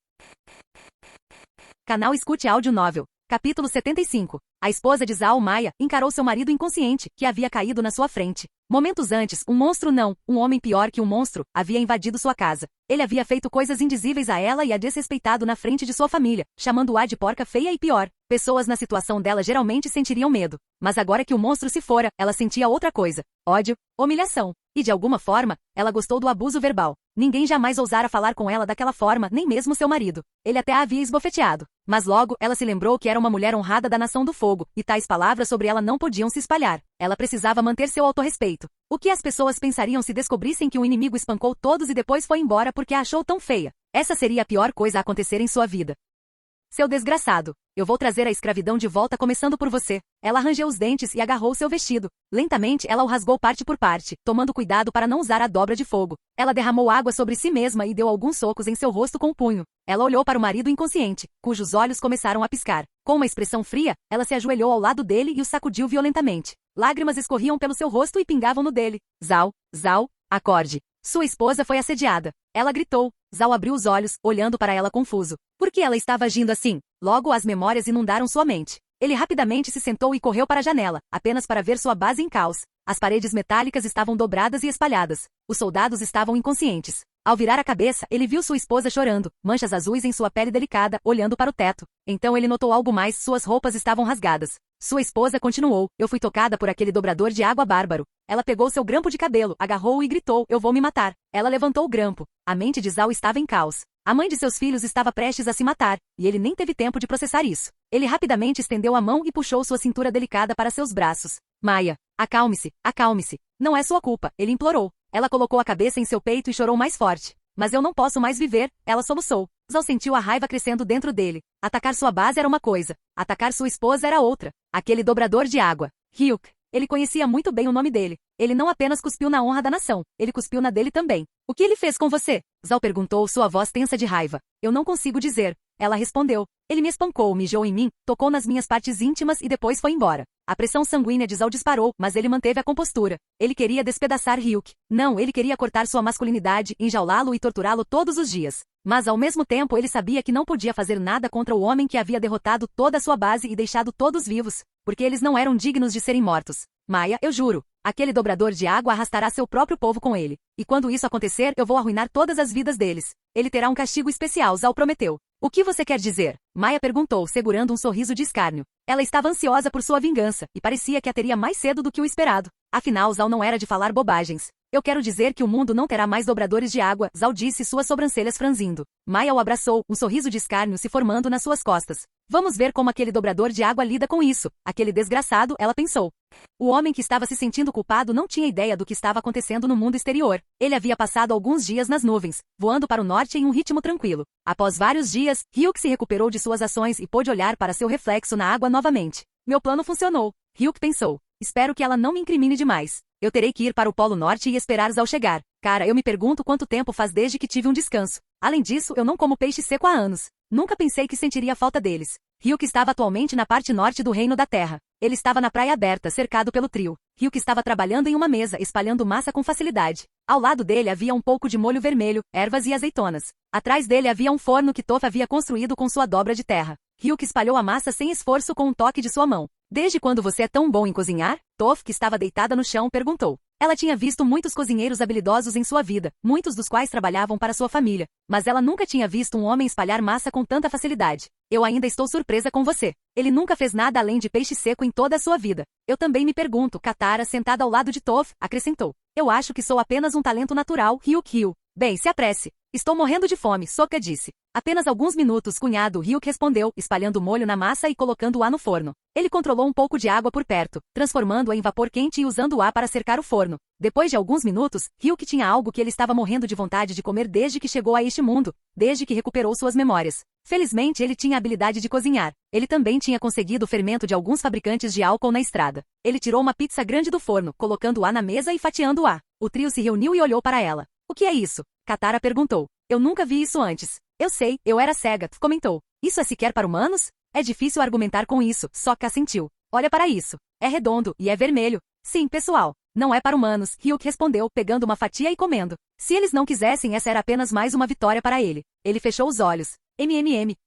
Canal Escute Áudio Novel. Capítulo 75. A esposa de Zhao Maia encarou seu marido inconsciente, que havia caído na sua frente. Momentos antes, um homem pior que um monstro, havia invadido sua casa. Ele havia feito coisas indizíveis a ela e a desrespeitado na frente de sua família, chamando-a de porca feia e pior. Pessoas na situação dela geralmente sentiriam medo. Mas agora que o monstro se fora, ela sentia outra coisa. Ódio, humilhação. E de alguma forma, ela gostou do abuso verbal. Ninguém jamais ousara falar com ela daquela forma, nem mesmo seu marido. Ele até a havia esbofeteado. Mas logo, ela se lembrou que era uma mulher honrada da Nação do Fogo, e tais palavras sobre ela não podiam se espalhar. Ela precisava manter seu autorrespeito. O que as pessoas pensariam se descobrissem que o inimigo espancou todos e depois foi embora porque a achou tão feia? Essa seria a pior coisa a acontecer em sua vida. Seu desgraçado. Eu vou trazer a escravidão de volta começando por você. Ela rangeu os dentes e agarrou seu vestido. Lentamente ela o rasgou parte por parte, tomando cuidado para não usar a dobra de fogo. Ela derramou água sobre si mesma e deu alguns socos em seu rosto com o punho. Ela olhou para o marido inconsciente, cujos olhos começaram a piscar. Com uma expressão fria, ela se ajoelhou ao lado dele e o sacudiu violentamente. Lágrimas escorriam pelo seu rosto e pingavam no dele. Zhao, acorde. Sua esposa foi assediada. Ela gritou. Zhao abriu os olhos, olhando para ela confuso. Por que ela estava agindo assim? Logo as memórias inundaram sua mente. Ele rapidamente se sentou e correu para a janela, apenas para ver sua base em caos. As paredes metálicas estavam dobradas e espalhadas. Os soldados estavam inconscientes. Ao virar a cabeça, ele viu sua esposa chorando, manchas azuis em sua pele delicada, olhando para o teto. Então ele notou algo mais, suas roupas estavam rasgadas. Sua esposa continuou. Eu fui tocada por aquele dobrador de água bárbaro. Ela pegou seu grampo de cabelo, agarrou-o e gritou, eu vou me matar. Ela levantou o grampo. A mente de Zhao estava em caos. A mãe de seus filhos estava prestes a se matar, e ele nem teve tempo de processar isso. Ele rapidamente estendeu a mão e puxou sua cintura delicada para seus braços. Maia, acalme-se, acalme-se. Não é sua culpa, ele implorou. Ela colocou a cabeça em seu peito e chorou mais forte. Mas eu não posso mais viver, ela soluçou. Zhao sentiu a raiva crescendo dentro dele. Atacar sua base era uma coisa. Atacar sua esposa era outra. Aquele dobrador de água. Ryuk. Ele conhecia muito bem o nome dele. Ele não apenas cuspiu na honra da nação, ele cuspiu na dele também. O que ele fez com você? Zhao perguntou, sua voz tensa de raiva. Eu não consigo dizer. Ela respondeu. Ele me espancou, mijou em mim, tocou nas minhas partes íntimas e depois foi embora. A pressão sanguínea de Zhao disparou, mas ele manteve a compostura. Ele queria despedaçar Ryuk. Não, ele queria cortar sua masculinidade, enjaulá-lo e torturá-lo todos os dias. Mas ao mesmo tempo ele sabia que não podia fazer nada contra o homem que havia derrotado toda a sua base e deixado todos vivos, porque eles não eram dignos de serem mortos. Maia, eu juro. Aquele dobrador de água arrastará seu próprio povo com ele. E quando isso acontecer, eu vou arruinar todas as vidas deles. Ele terá um castigo especial, Zhao prometeu. O que você quer dizer? Maia perguntou, segurando um sorriso de escárnio. Ela estava ansiosa por sua vingança, e parecia que a teria mais cedo do que o esperado. Afinal, Zhao não era de falar bobagens. Eu quero dizer que o mundo não terá mais dobradores de água, Zhao disse, suas sobrancelhas franzindo. Maia o abraçou, um sorriso de escárnio se formando nas suas costas. Vamos ver como aquele dobrador de água lida com isso. Aquele desgraçado, ela pensou. O homem que estava se sentindo culpado não tinha ideia do que estava acontecendo no mundo exterior. Ele havia passado alguns dias nas nuvens, voando para o norte em um ritmo tranquilo. Após vários dias, Ryuk se recuperou de suas ações e pôde olhar para seu reflexo na água novamente. Meu plano funcionou. Ryuk pensou. Espero que ela não me incrimine demais. Eu terei que ir para o Polo Norte e esperar Zhao chegar. Cara, eu me pergunto quanto tempo faz desde que tive um descanso. Além disso, eu não como peixe seco há anos. Nunca pensei que sentiria falta deles. Ryuk estava atualmente na parte norte do Reino da Terra. Ele estava na praia aberta, cercado pelo trio. Ryuk estava trabalhando em uma mesa, espalhando massa com facilidade. Ao lado dele havia um pouco de molho vermelho, ervas e azeitonas. Atrás dele havia um forno que Toph havia construído com sua dobra de terra. Ryuk espalhou a massa sem esforço com um toque de sua mão. Desde quando você é tão bom em cozinhar? Toph, que estava deitada no chão, perguntou. Ela tinha visto muitos cozinheiros habilidosos em sua vida, muitos dos quais trabalhavam para sua família, mas ela nunca tinha visto um homem espalhar massa com tanta facilidade. Eu ainda estou surpresa com você. Ele nunca fez nada além de peixe seco em toda a sua vida. Eu também me pergunto, Katara, sentada ao lado de Toph, acrescentou. Eu acho que sou apenas um talento natural, Ryuk riu. Bem, se apresse. Estou morrendo de fome, Sokka disse. Apenas alguns minutos, cunhado, Ryuk respondeu, espalhando o molho na massa e colocando-a no forno. Ele controlou um pouco de água por perto, transformando-a em vapor quente e usando-a para cercar o forno. Depois de alguns minutos, Ryuk tinha algo que ele estava morrendo de vontade de comer desde que chegou a este mundo, desde que recuperou suas memórias. Felizmente ele tinha a habilidade de cozinhar. Ele também tinha conseguido o fermento de alguns fabricantes de álcool na estrada. Ele tirou uma pizza grande do forno, colocando-a na mesa e fatiando-a. O trio se reuniu e olhou para ela. O que é isso? Katara perguntou. Eu nunca vi isso antes. Eu sei, eu era cega, comentou. Isso é sequer para humanos? É difícil argumentar com isso, Sokka assentiu. Olha para isso. É redondo e é vermelho. Sim, pessoal. Não é para humanos, Ryuk respondeu, pegando uma fatia e comendo. Se eles não quisessem, essa era apenas mais uma vitória para ele. Ele fechou os olhos.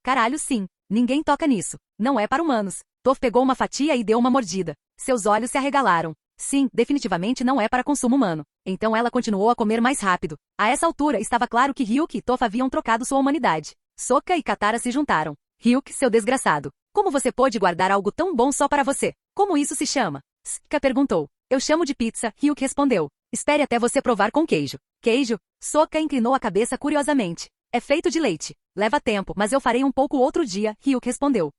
Caralho sim. Ninguém toca nisso. Não é para humanos. Toph pegou uma fatia e deu uma mordida. Seus olhos se arregalaram. Sim, definitivamente não é para consumo humano. Então ela continuou a comer mais rápido. A essa altura estava claro que Ryuk e Toph haviam trocado sua humanidade. Sokka e Katara se juntaram. Ryuk, seu desgraçado. Como você pôde guardar algo tão bom só para você? Como isso se chama? Sokka perguntou. Eu chamo de pizza, Ryuk respondeu. Espere até você provar com queijo. Queijo? Sokka inclinou a cabeça curiosamente. É feito de leite. Leva tempo, mas eu farei um pouco outro dia, Ryuk respondeu.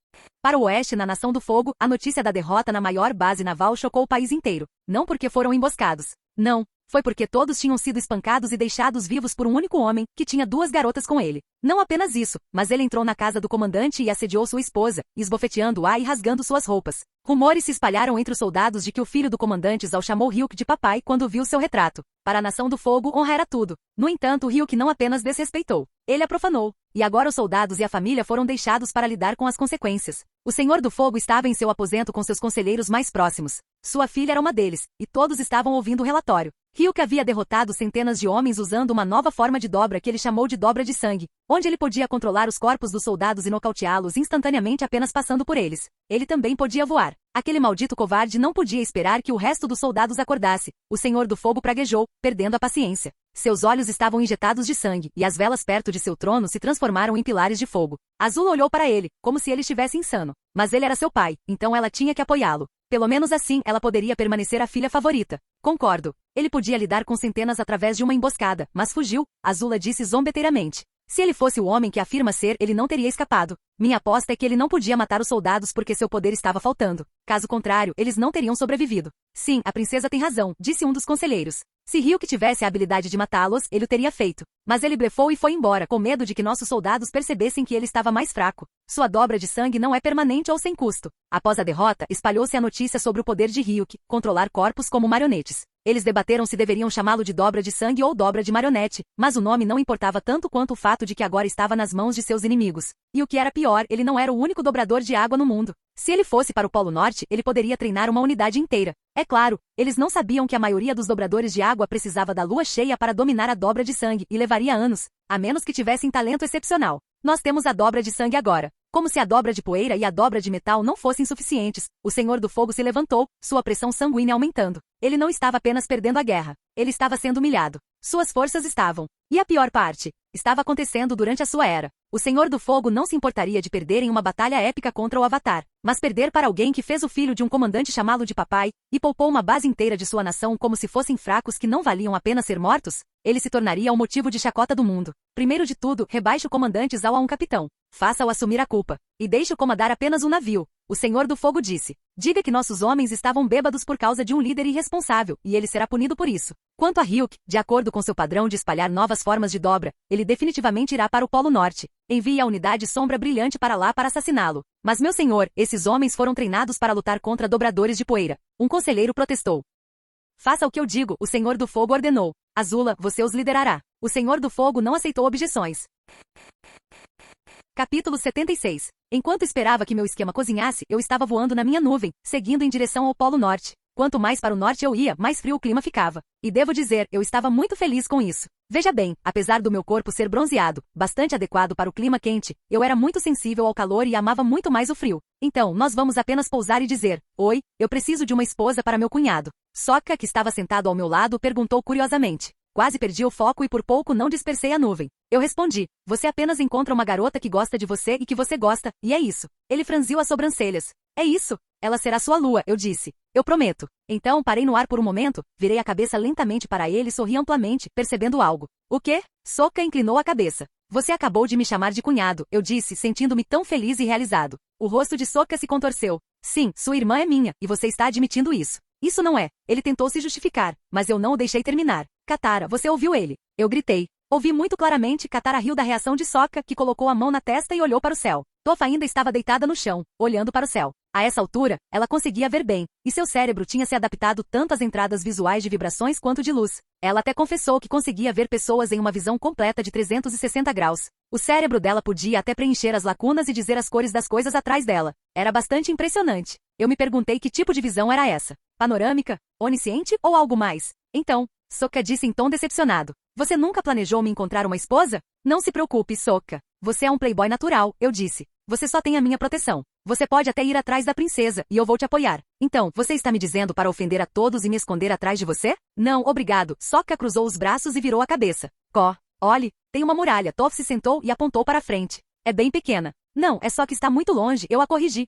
Para o oeste, na Nação do Fogo, a notícia da derrota na maior base naval chocou o país inteiro. Não porque foram emboscados. Não. Foi porque todos tinham sido espancados e deixados vivos por um único homem, que tinha 2 garotas com ele. Não apenas isso, mas ele entrou na casa do comandante e assediou sua esposa, esbofeteando-a e rasgando suas roupas. Rumores se espalharam entre os soldados de que o filho do comandante Zal chamou Ryuk de papai quando viu seu retrato. Para a Nação do Fogo, honra era tudo. No entanto, Ryuk não apenas desrespeitou. Ele a profanou. E agora os soldados e a família foram deixados para lidar com as consequências. O Senhor do Fogo estava em seu aposento com seus conselheiros mais próximos. Sua filha era uma deles, e todos estavam ouvindo o relatório. Ryuk havia derrotado centenas de homens usando uma nova forma de dobra que ele chamou de dobra de sangue, onde ele podia controlar os corpos dos soldados e nocauteá-los instantaneamente apenas passando por eles. Ele também podia voar. Aquele maldito covarde não podia esperar que o resto dos soldados acordasse. O Senhor do Fogo praguejou, perdendo a paciência. Seus olhos estavam injetados de sangue, e as velas perto de seu trono se transformaram em pilares de fogo. Azula olhou para ele, como se ele estivesse insano. Mas ele era seu pai, então ela tinha que apoiá-lo. Pelo menos assim, ela poderia permanecer a filha favorita. Concordo. Ele podia lidar com centenas através de uma emboscada, mas fugiu, Azula disse zombeteiramente. Se ele fosse o homem que afirma ser, ele não teria escapado. Minha aposta é que ele não podia matar os soldados porque seu poder estava faltando. Caso contrário, eles não teriam sobrevivido. Sim, a princesa tem razão, disse um dos conselheiros. Se Ryuk tivesse a habilidade de matá-los, ele o teria feito. Mas ele blefou e foi embora, com medo de que nossos soldados percebessem que ele estava mais fraco. Sua dobra de sangue não é permanente ou sem custo. Após a derrota, espalhou-se a notícia sobre o poder de Ryuk, controlar corpos como marionetes. Eles debateram se deveriam chamá-lo de dobra de sangue ou dobra de marionete, mas o nome não importava tanto quanto o fato de que agora estava nas mãos de seus inimigos. E o que era pior, ele não era o único dobrador de água no mundo. Se ele fosse para o Polo Norte, ele poderia treinar uma unidade inteira. É claro, eles não sabiam que a maioria dos dobradores de água precisava da lua cheia para dominar a dobra de sangue, e levaria anos, a menos que tivessem talento excepcional. Nós temos a dobra de sangue agora. Como se a dobra de poeira e a dobra de metal não fossem suficientes, o Senhor do Fogo se levantou, sua pressão sanguínea aumentando. Ele não estava apenas perdendo a guerra. Ele estava sendo humilhado. Suas forças estavam. E a pior parte? Estava acontecendo durante a sua era. O Senhor do Fogo não se importaria de perder em uma batalha épica contra o Avatar. Mas perder para alguém que fez o filho de um comandante chamá-lo de papai, e poupou uma base inteira de sua nação como se fossem fracos que não valiam a pena ser mortos? Ele se tornaria o motivo de chacota do mundo. Primeiro de tudo, rebaixe o comandante Zal a um capitão. Faça-o assumir a culpa. E deixe-o comandar apenas um navio. O Senhor do Fogo disse. Diga que nossos homens estavam bêbados por causa de um líder irresponsável, e ele será punido por isso. Quanto a Ryuk, de acordo com seu padrão de espalhar novas formas de dobra, ele definitivamente irá para o Polo Norte. Envie a unidade Sombra Brilhante para lá para assassiná-lo. Mas meu senhor, esses homens foram treinados para lutar contra dobradores de poeira. Um conselheiro protestou. Faça o que eu digo, o Senhor do Fogo ordenou. Azula, você os liderará. O Senhor do Fogo não aceitou objeções. Capítulo 76. Enquanto esperava que meu esquema cozinhasse, eu estava voando na minha nuvem, seguindo em direção ao Polo Norte. Quanto mais para o norte eu ia, mais frio o clima ficava. E devo dizer, eu estava muito feliz com isso. Veja bem, apesar do meu corpo ser bronzeado, bastante adequado para o clima quente, eu era muito sensível ao calor e amava muito mais o frio. Então, nós vamos apenas pousar e dizer, oi, eu preciso de uma esposa para meu cunhado. Sokka, que estava sentado ao meu lado, perguntou curiosamente. Quase perdi o foco e por pouco não dispersei a nuvem. Eu respondi, você apenas encontra uma garota que gosta de você e que você gosta, e é isso. Ele franziu as sobrancelhas. É isso. Ela será sua lua, eu disse. Eu prometo. Então parei no ar por um momento, virei a cabeça lentamente para ele e sorri amplamente, percebendo algo. O quê? Sokka inclinou a cabeça. Você acabou de me chamar de cunhado, eu disse, sentindo-me tão feliz e realizado. O rosto de Sokka se contorceu. Sim, sua irmã é minha, e você está admitindo isso. Isso não é. Ele tentou se justificar, mas eu não o deixei terminar. Katara, você ouviu ele? Eu gritei. Ouvi muito claramente. Katara riu da reação de Sokka, que colocou a mão na testa e olhou para o céu. Toph ainda estava deitada no chão, olhando para o céu. A essa altura, ela conseguia ver bem, e seu cérebro tinha se adaptado tanto às entradas visuais de vibrações quanto de luz. Ela até confessou que conseguia ver pessoas em uma visão completa de 360 graus. O cérebro dela podia até preencher as lacunas e dizer as cores das coisas atrás dela. Era bastante impressionante. Eu me perguntei que tipo de visão era essa. Panorâmica? Onisciente ou algo mais? Então, Sokka disse em tom decepcionado. Você nunca planejou me encontrar uma esposa? Não se preocupe, Sokka. Você é um playboy natural, eu disse. Você só tem a minha proteção. Você pode até ir atrás da princesa, e eu vou te apoiar. Então, você está me dizendo para ofender a todos e me esconder atrás de você? Não, obrigado. Sokka cruzou os braços e virou a cabeça. Olhe, tem uma muralha. Toph se sentou e apontou para a frente. É bem pequena. Não, é só que está muito longe, eu a corrigi.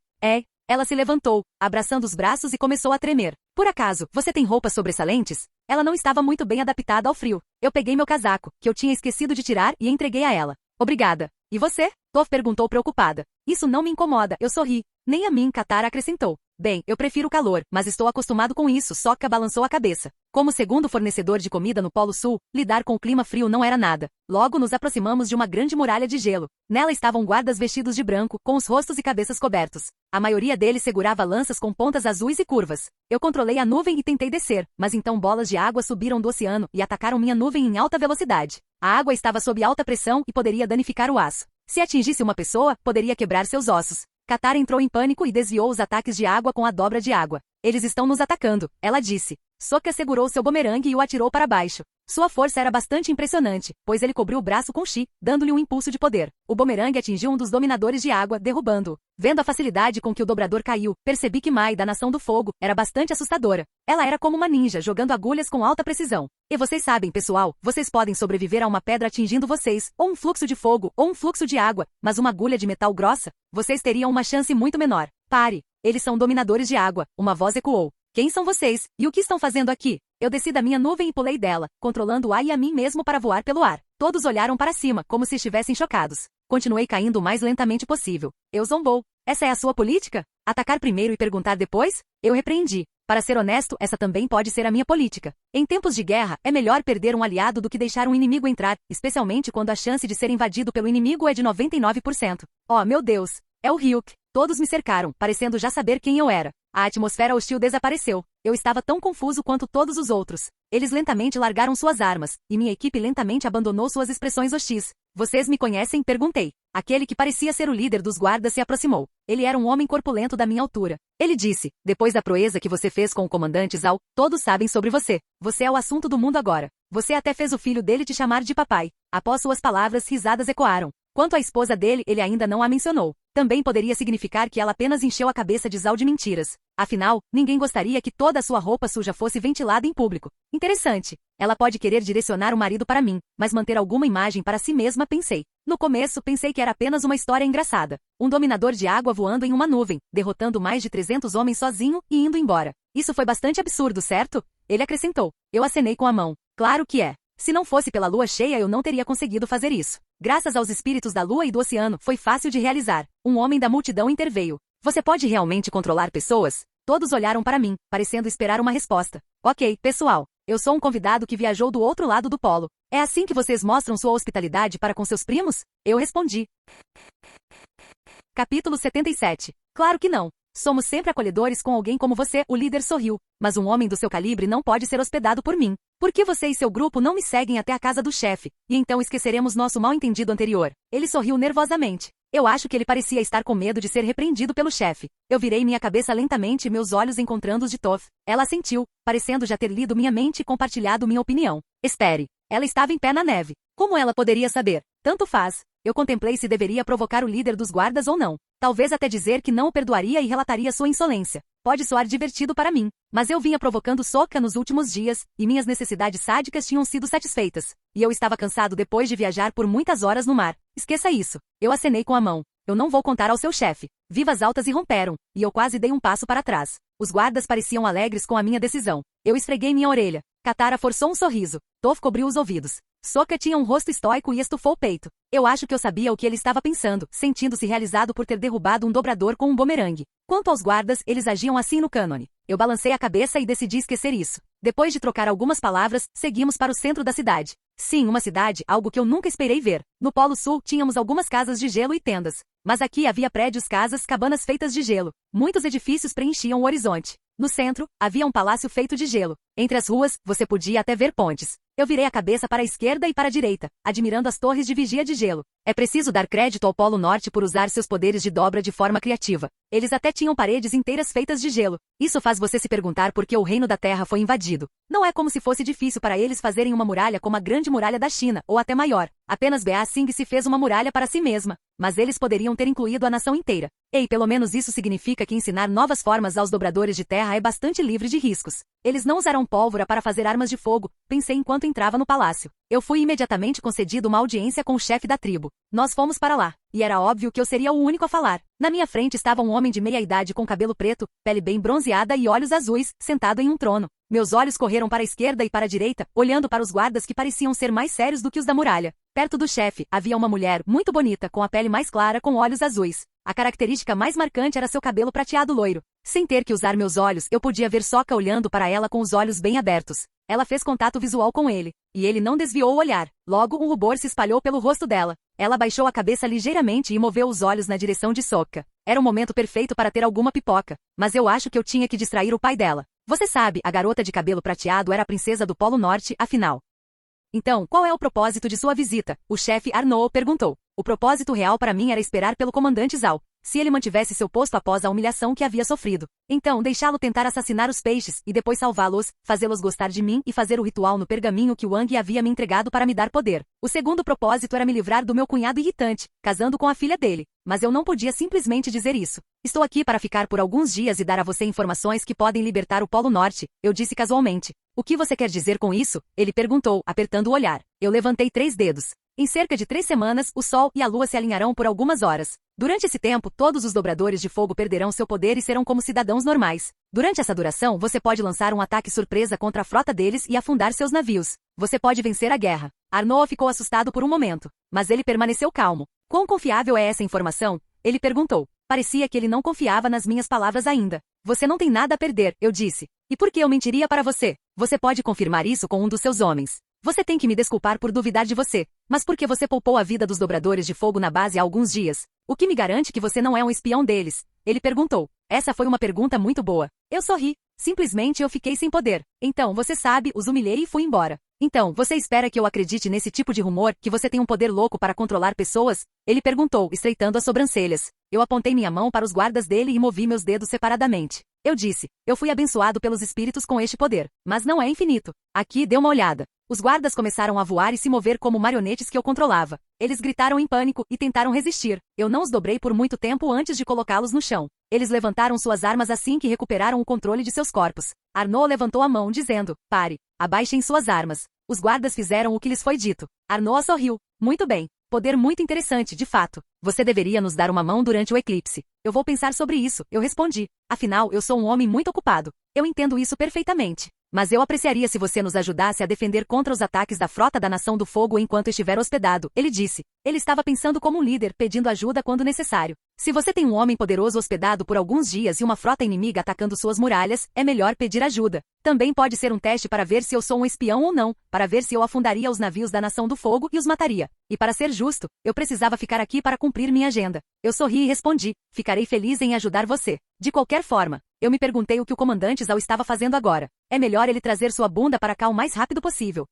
Ela se levantou, abraçando os braços e começou a tremer. Por acaso, você tem roupas sobressalentes? Ela não estava muito bem adaptada ao frio. Eu peguei meu casaco, que eu tinha esquecido de tirar, e entreguei a ela. Obrigada. E você? Toph perguntou preocupada. Isso não me incomoda, eu sorri. Nem a mim, Katara acrescentou. Bem, eu prefiro o calor, mas estou acostumado com isso, Sokka balançou a cabeça. Como segundo fornecedor de comida no Polo Sul, lidar com o clima frio não era nada. Logo nos aproximamos de uma grande muralha de gelo. Nela estavam guardas vestidos de branco, com os rostos e cabeças cobertos. A maioria deles segurava lanças com pontas azuis e curvas. Eu controlei a nuvem e tentei descer, mas então bolas de água subiram do oceano e atacaram minha nuvem em alta velocidade. A água estava sob alta pressão e poderia danificar o aço. Se atingisse uma pessoa, poderia quebrar seus ossos. Katara entrou em pânico e desviou os ataques de água com a dobra de água. Eles estão nos atacando, ela disse. Sokka segurou seu bumerangue e o atirou para baixo. Sua força era bastante impressionante, pois ele cobriu o braço com chi, dando-lhe um impulso de poder. O bumerangue atingiu um dos dominadores de água, derrubando-o. Vendo a facilidade com que o dobrador caiu, percebi que Mai, da Nação do Fogo, era bastante assustadora. Ela era como uma ninja, jogando agulhas com alta precisão. E vocês sabem, pessoal, vocês podem sobreviver a uma pedra atingindo vocês, ou um fluxo de fogo, ou um fluxo de água, mas uma agulha de metal grossa, vocês teriam uma chance muito menor. Pare! Eles são dominadores de água, uma voz ecoou. Quem são vocês? E o que estão fazendo aqui? Eu desci da minha nuvem e pulei dela, controlando o ar e a mim mesmo para voar pelo ar. Todos olharam para cima, como se estivessem chocados. Continuei caindo o mais lentamente possível. Eu zombou. Essa é a sua política? Atacar primeiro e perguntar depois? Eu repreendi. Para ser honesto, essa também pode ser a minha política. Em tempos de guerra, é melhor perder um aliado do que deixar um inimigo entrar, especialmente quando a chance de ser invadido pelo inimigo é de 99%. Oh, meu Deus! É o Ryuk. Todos me cercaram, parecendo já saber quem eu era. A atmosfera hostil desapareceu. Eu estava tão confuso quanto todos os outros. Eles lentamente largaram suas armas, e minha equipe lentamente abandonou suas expressões hostis. Vocês me conhecem? Perguntei. Aquele que parecia ser o líder dos guardas se aproximou. Ele era um homem corpulento da minha altura. Ele disse, depois da proeza que você fez com o comandante Zal, todos sabem sobre você. Você é o assunto do mundo agora. Você até fez o filho dele te chamar de papai. Após suas palavras, risadas ecoaram. Quanto à esposa dele, ele ainda não a mencionou. Também poderia significar que ela apenas encheu a cabeça de Zal de mentiras. Afinal, ninguém gostaria que toda a sua roupa suja fosse ventilada em público. Interessante. Ela pode querer direcionar o marido para mim, mas manter alguma imagem para si mesma, pensei. No começo, pensei que era apenas uma história engraçada. Um dominador de água voando em uma nuvem, derrotando mais de 300 homens sozinho e indo embora. Isso foi bastante absurdo, certo? Ele acrescentou. Eu acenei com a mão. Claro que é. Se não fosse pela lua cheia, eu não teria conseguido fazer isso. Graças aos espíritos da lua e do oceano, foi fácil de realizar. Um homem da multidão interveio. Você pode realmente controlar pessoas? Todos olharam para mim, parecendo esperar uma resposta. Ok, pessoal. Eu sou um convidado que viajou do outro lado do polo. É assim que vocês mostram sua hospitalidade para com seus primos? Eu respondi. Capítulo 77. Claro que não. Somos sempre acolhedores com alguém como você, o líder sorriu. Mas um homem do seu calibre não pode ser hospedado por mim. Por que você e seu grupo não me seguem até a casa do chefe? E então esqueceremos nosso mal-entendido anterior. Ele sorriu nervosamente. Eu acho que ele parecia estar com medo de ser repreendido pelo chefe. Eu virei minha cabeça lentamente e meus olhos encontrando os de Toph. Ela assentiu, parecendo já ter lido minha mente e compartilhado minha opinião. Espere. Ela estava em pé na neve. Como ela poderia saber? Tanto faz. Eu contemplei se deveria provocar o líder dos guardas ou não. Talvez até dizer que não o perdoaria e relataria sua insolência. Pode soar divertido para mim, mas eu vinha provocando Sokka nos últimos dias, e minhas necessidades sádicas tinham sido satisfeitas. E eu estava cansado depois de viajar por muitas horas no mar. Esqueça isso. Eu acenei com a mão. Eu não vou contar ao seu chefe. Vivas altas irromperam, e eu quase dei um passo para trás. Os guardas pareciam alegres com a minha decisão. Eu esfreguei minha orelha. Katara forçou um sorriso. Toph cobriu os ouvidos. Sokka tinha um rosto estoico e estufou o peito. Eu acho que eu sabia o que ele estava pensando, sentindo-se realizado por ter derrubado um dobrador com um bumerangue. Quanto aos guardas, eles agiam assim no cânone. Eu balancei a cabeça e decidi esquecer isso. Depois de trocar algumas palavras, seguimos para o centro da cidade. Sim, uma cidade, algo que eu nunca esperei ver. No Polo Sul, tínhamos algumas casas de gelo e tendas. Mas aqui havia prédios, casas, cabanas feitas de gelo. Muitos edifícios preenchiam o horizonte. No centro, havia um palácio feito de gelo. Entre as ruas, você podia até ver pontes. Eu virei a cabeça para a esquerda e para a direita, admirando as torres de vigia de gelo. É preciso dar crédito ao Polo Norte por usar seus poderes de dobra de forma criativa. Eles até tinham paredes inteiras feitas de gelo. Isso faz você se perguntar por que o Reino da Terra foi invadido. Não é como se fosse difícil para eles fazerem uma muralha como a Grande Muralha da China, ou até maior. Apenas Ba Sing se fez uma muralha para si mesma. Mas eles poderiam ter incluído a nação inteira. Ei, pelo menos isso significa que ensinar novas formas aos dobradores de terra é bastante livre de riscos. Eles não usarão pólvora para fazer armas de fogo, pensei enquanto entrava no palácio. Eu fui imediatamente concedido uma audiência com o chefe da tribo. Nós fomos para lá, e era óbvio que eu seria o único a falar. Na minha frente estava um homem de meia-idade com cabelo preto, pele bem bronzeada e olhos azuis, sentado em um trono. Meus olhos correram para a esquerda e para a direita, olhando para os guardas que pareciam ser mais sérios do que os da muralha. Perto do chefe, havia uma mulher, muito bonita, com a pele mais clara com olhos azuis. A característica mais marcante era seu cabelo prateado loiro. Sem ter que usar meus olhos, eu podia ver Sokka olhando para ela com os olhos bem abertos. Ela fez contato visual com ele, e ele não desviou o olhar. Logo, um rubor se espalhou pelo rosto dela. Ela baixou a cabeça ligeiramente e moveu os olhos na direção de Sokka. Era o momento perfeito para ter alguma pipoca, mas eu acho que eu tinha que distrair o pai dela. Você sabe, a garota de cabelo prateado era a princesa do Polo Norte, afinal. Então, qual é o propósito de sua visita? O chefe Arnold perguntou. O propósito real para mim era esperar pelo comandante Zhao. Se ele mantivesse seu posto após a humilhação que havia sofrido. Então, deixá-lo tentar assassinar os peixes e depois salvá-los, fazê-los gostar de mim e fazer o ritual no pergaminho que o Wang havia me entregado para me dar poder. O segundo propósito era me livrar do meu cunhado irritante, casando com a filha dele. Mas eu não podia simplesmente dizer isso. Estou aqui para ficar por alguns dias e dar a você informações que podem libertar o Polo Norte, eu disse casualmente. O que você quer dizer com isso? Ele perguntou, apertando o olhar. Eu levantei 3 dedos. Em cerca de 3 semanas, o Sol e a Lua se alinharão por algumas horas. Durante esse tempo, todos os dobradores de fogo perderão seu poder e serão como cidadãos normais. Durante essa duração, você pode lançar um ataque surpresa contra a frota deles e afundar seus navios. Você pode vencer a guerra. Arnold ficou assustado por um momento, mas ele permaneceu calmo. Quão confiável é essa informação? Ele perguntou. Parecia que ele não confiava nas minhas palavras ainda. Você não tem nada a perder, eu disse. E por que eu mentiria para você? Você pode confirmar isso com um dos seus homens. Você tem que me desculpar por duvidar de você, mas porque você poupou a vida dos dobradores de fogo na base há alguns dias. O que me garante que você não é um espião deles? Ele perguntou. Essa foi uma pergunta muito boa. Eu sorri. Simplesmente eu fiquei sem poder. Então, você sabe, os humilhei e fui embora. Então, você espera que eu acredite nesse tipo de rumor, que você tem um poder louco para controlar pessoas? Ele perguntou, estreitando as sobrancelhas. Eu apontei minha mão para os guardas dele e movi meus dedos separadamente. Eu disse, eu fui abençoado pelos espíritos com este poder, mas não é infinito. Aqui, dê uma olhada. Os guardas começaram a voar e se mover como marionetes que eu controlava. Eles gritaram em pânico e tentaram resistir. Eu não os dobrei por muito tempo antes de colocá-los no chão. Eles levantaram suas armas assim que recuperaram o controle de seus corpos. Arnold levantou a mão, dizendo, pare, abaixem suas armas. Os guardas fizeram o que lhes foi dito. Arnold sorriu. Muito bem. Poder muito interessante, de fato. Você deveria nos dar uma mão durante o eclipse. Eu vou pensar sobre isso, eu respondi. Afinal, eu sou um homem muito ocupado. Eu entendo isso perfeitamente. Mas eu apreciaria se você nos ajudasse a defender contra os ataques da frota da Nação do Fogo enquanto estiver hospedado, ele disse. Ele estava pensando como um líder, pedindo ajuda quando necessário. Se você tem um homem poderoso hospedado por alguns dias e uma frota inimiga atacando suas muralhas, é melhor pedir ajuda. Também pode ser um teste para ver se eu sou um espião ou não, para ver se eu afundaria os navios da Nação do Fogo e os mataria. E para ser justo, eu precisava ficar aqui para cumprir minha agenda. Eu sorri e respondi, ficarei feliz em ajudar você. De qualquer forma, eu me perguntei o que o comandante Zhao estava fazendo agora. É melhor ele trazer sua bunda para cá o mais rápido possível.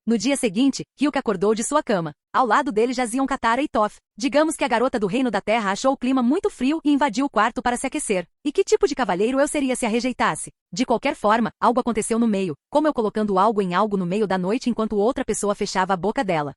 No dia seguinte, Hyuk acordou de sua cama. Ao lado dele jaziam Katara e Toph. Digamos que a garota do Reino da Terra achou o clima muito frio e invadiu o quarto para se aquecer. E que tipo de cavalheiro eu seria se a rejeitasse? De qualquer forma, algo aconteceu no meio, como eu colocando algo em algo no meio da noite enquanto outra pessoa fechava a boca dela.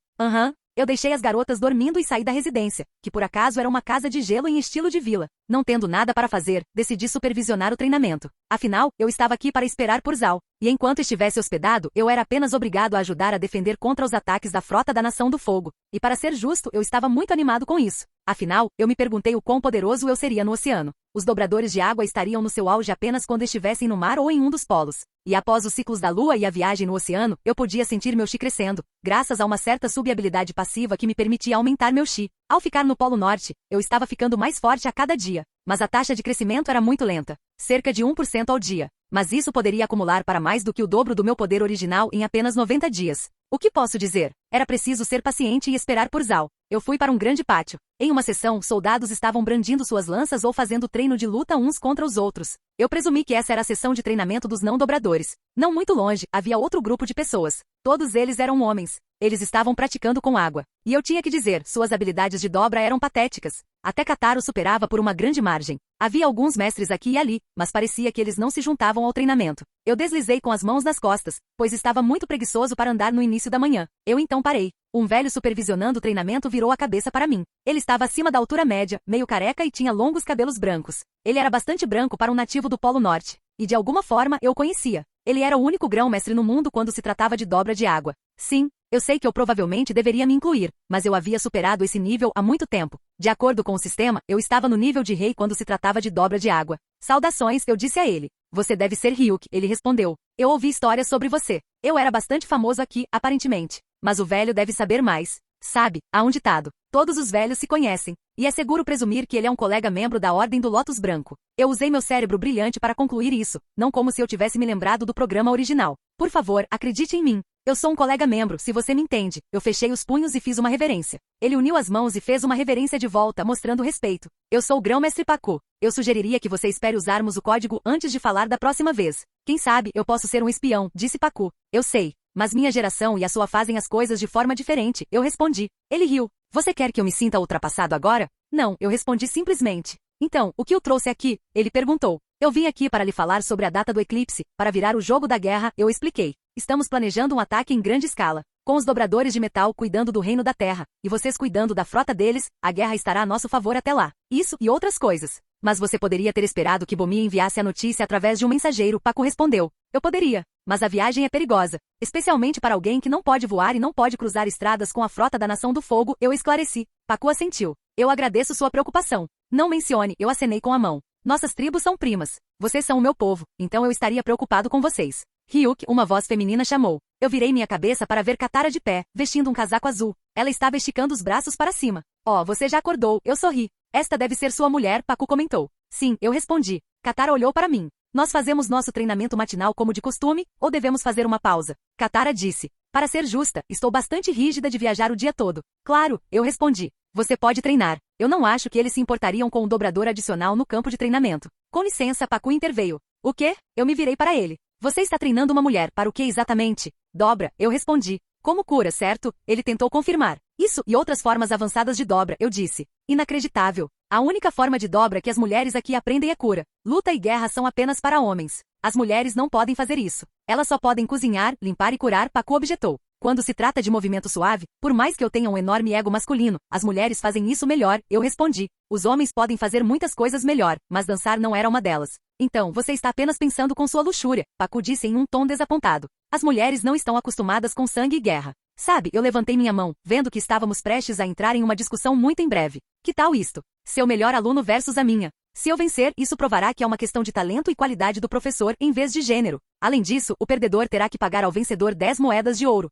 Eu deixei as garotas dormindo e saí da residência, que por acaso era uma casa de gelo em estilo de vila. Não tendo nada para fazer, decidi supervisionar o treinamento. Afinal, eu estava aqui para esperar por Zhao. E enquanto estivesse hospedado, eu era apenas obrigado a ajudar a defender contra os ataques da frota da Nação do Fogo. E para ser justo, eu estava muito animado com isso. Afinal, eu me perguntei o quão poderoso eu seria no oceano. Os dobradores de água estariam no seu auge apenas quando estivessem no mar ou em um dos polos. E após os ciclos da lua e a viagem no oceano, eu podia sentir meu chi crescendo, graças a uma certa sub-habilidade passiva que me permitia aumentar meu chi. Ao ficar no Polo Norte, eu estava ficando mais forte a cada dia. Mas a taxa de crescimento era muito lenta, cerca de 1% ao dia. Mas isso poderia acumular para mais do que o dobro do meu poder original em apenas 90 dias. O que posso dizer? Era preciso ser paciente e esperar por Zhao. Eu fui para um grande pátio. Em uma sessão, soldados estavam brandindo suas lanças ou fazendo treino de luta uns contra os outros. Eu presumi que essa era a sessão de treinamento dos não-dobradores. Não muito longe, havia outro grupo de pessoas. Todos eles eram homens. Eles estavam praticando com água. E eu tinha que dizer, suas habilidades de dobra eram patéticas. Até Katara o superava por uma grande margem. Havia alguns mestres aqui e ali, mas parecia que eles não se juntavam ao treinamento. Eu deslizei com as mãos nas costas, pois estava muito preguiçoso para andar no início da manhã. Eu então parei. Um velho supervisionando o treinamento virou a cabeça para mim. Ele estava acima da altura média, meio careca e tinha longos cabelos brancos. Ele era bastante branco para um nativo do Polo Norte. E de alguma forma eu o conhecia. Ele era o único grão-mestre no mundo quando se tratava de dobra de água. Sim, eu sei que eu provavelmente deveria me incluir, mas eu havia superado esse nível há muito tempo. De acordo com o sistema, eu estava no nível de rei quando se tratava de dobra de água. Saudações, eu disse a ele. Você deve ser Ryuk, ele respondeu. Eu ouvi histórias sobre você. Eu era bastante famoso aqui, aparentemente. Mas o velho deve saber mais. Sabe, há um ditado. Todos os velhos se conhecem. E é seguro presumir que ele é um colega membro da Ordem do Lótus Branco. Eu usei meu cérebro brilhante para concluir isso, não como se eu tivesse me lembrado do programa original. Por favor, acredite em mim. Eu sou um colega membro, se você me entende. Eu fechei os punhos e fiz uma reverência. Ele uniu as mãos e fez uma reverência de volta, mostrando respeito. Eu sou o grão-mestre Pacu. Eu sugeriria que você espere usarmos o código antes de falar da próxima vez. Quem sabe, eu posso ser um espião, disse Pacu. Eu sei. Mas minha geração e a sua fazem as coisas de forma diferente, eu respondi. Ele riu. Você quer que eu me sinta ultrapassado agora? Não, eu respondi simplesmente. Então, o que o trouxe aqui? Ele perguntou. Eu vim aqui para lhe falar sobre a data do eclipse, para virar o jogo da guerra, eu expliquei. Estamos planejando um ataque em grande escala. Com os dobradores de metal cuidando do reino da terra, e vocês cuidando da frota deles, a guerra estará a nosso favor até lá. Isso e outras coisas. Mas você poderia ter esperado que Bomi enviasse a notícia através de um mensageiro, Pacu respondeu. Eu poderia. Mas a viagem é perigosa. Especialmente para alguém que não pode voar e não pode cruzar estradas com a frota da Nação do Fogo, eu esclareci. Pacu assentiu. Eu agradeço sua preocupação. Não mencione, eu acenei com a mão. Nossas tribos são primas. Vocês são o meu povo, então eu estaria preocupado com vocês. Ryuk, uma voz feminina chamou. Eu virei minha cabeça para ver Katara de pé, vestindo um casaco azul. Ela estava esticando os braços para cima. Oh, você já acordou, eu sorri. Esta deve ser sua mulher, Pacu comentou. Sim, eu respondi. Katara olhou para mim. Nós fazemos nosso treinamento matinal como de costume, ou devemos fazer uma pausa? Katara disse. Para ser justa, estou bastante rígida de viajar o dia todo. Claro, eu respondi. Você pode treinar. Eu não acho que eles se importariam com um dobrador adicional no campo de treinamento. Com licença, Pacu interveio. O quê? Eu me virei para ele. Você está treinando uma mulher, para o que exatamente? Dobra, eu respondi. Como cura, certo? Ele tentou confirmar. Isso e outras formas avançadas de dobra, eu disse. Inacreditável. A única forma de dobra que as mulheres aqui aprendem é cura. Luta e guerra são apenas para homens. As mulheres não podem fazer isso. Elas só podem cozinhar, limpar e curar, Pacu objetou. Quando se trata de movimento suave, por mais que eu tenha um enorme ego masculino, as mulheres fazem isso melhor, eu respondi. Os homens podem fazer muitas coisas melhor, mas dançar não era uma delas. Então, você está apenas pensando com sua luxúria, Pacu disse em um tom desapontado. As mulheres não estão acostumadas com sangue e guerra. Sabe, eu levantei minha mão, vendo que estávamos prestes a entrar em uma discussão muito em breve. Que tal isto? Seu melhor aluno versus a minha. Se eu vencer, isso provará que é uma questão de talento e qualidade do professor em vez de gênero. Além disso, o perdedor terá que pagar ao vencedor 10 moedas de ouro.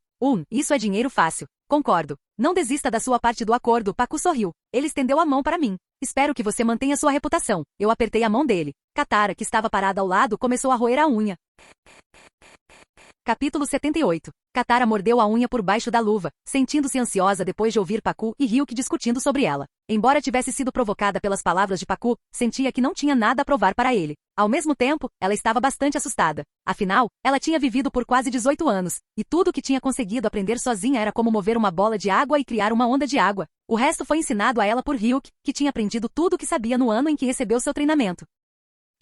Isso é dinheiro fácil. Concordo. Não desista da sua parte do acordo, Pacu sorriu. Ele estendeu a mão para mim. Espero que você mantenha sua reputação. Eu apertei a mão dele. Katara, que estava parada ao lado, começou a roer a unha. Capítulo 78. Katara mordeu a unha por baixo da luva, sentindo-se ansiosa depois de ouvir Pacu e Ryuk discutindo sobre ela. Embora tivesse sido provocada pelas palavras de Pacu, sentia que não tinha nada a provar para ele. Ao mesmo tempo, ela estava bastante assustada. Afinal, ela tinha vivido por quase 18 anos, e tudo o que tinha conseguido aprender sozinha era como mover uma bola de água e criar uma onda de água. O resto foi ensinado a ela por Ryuk, que tinha aprendido tudo o que sabia no ano em que recebeu seu treinamento.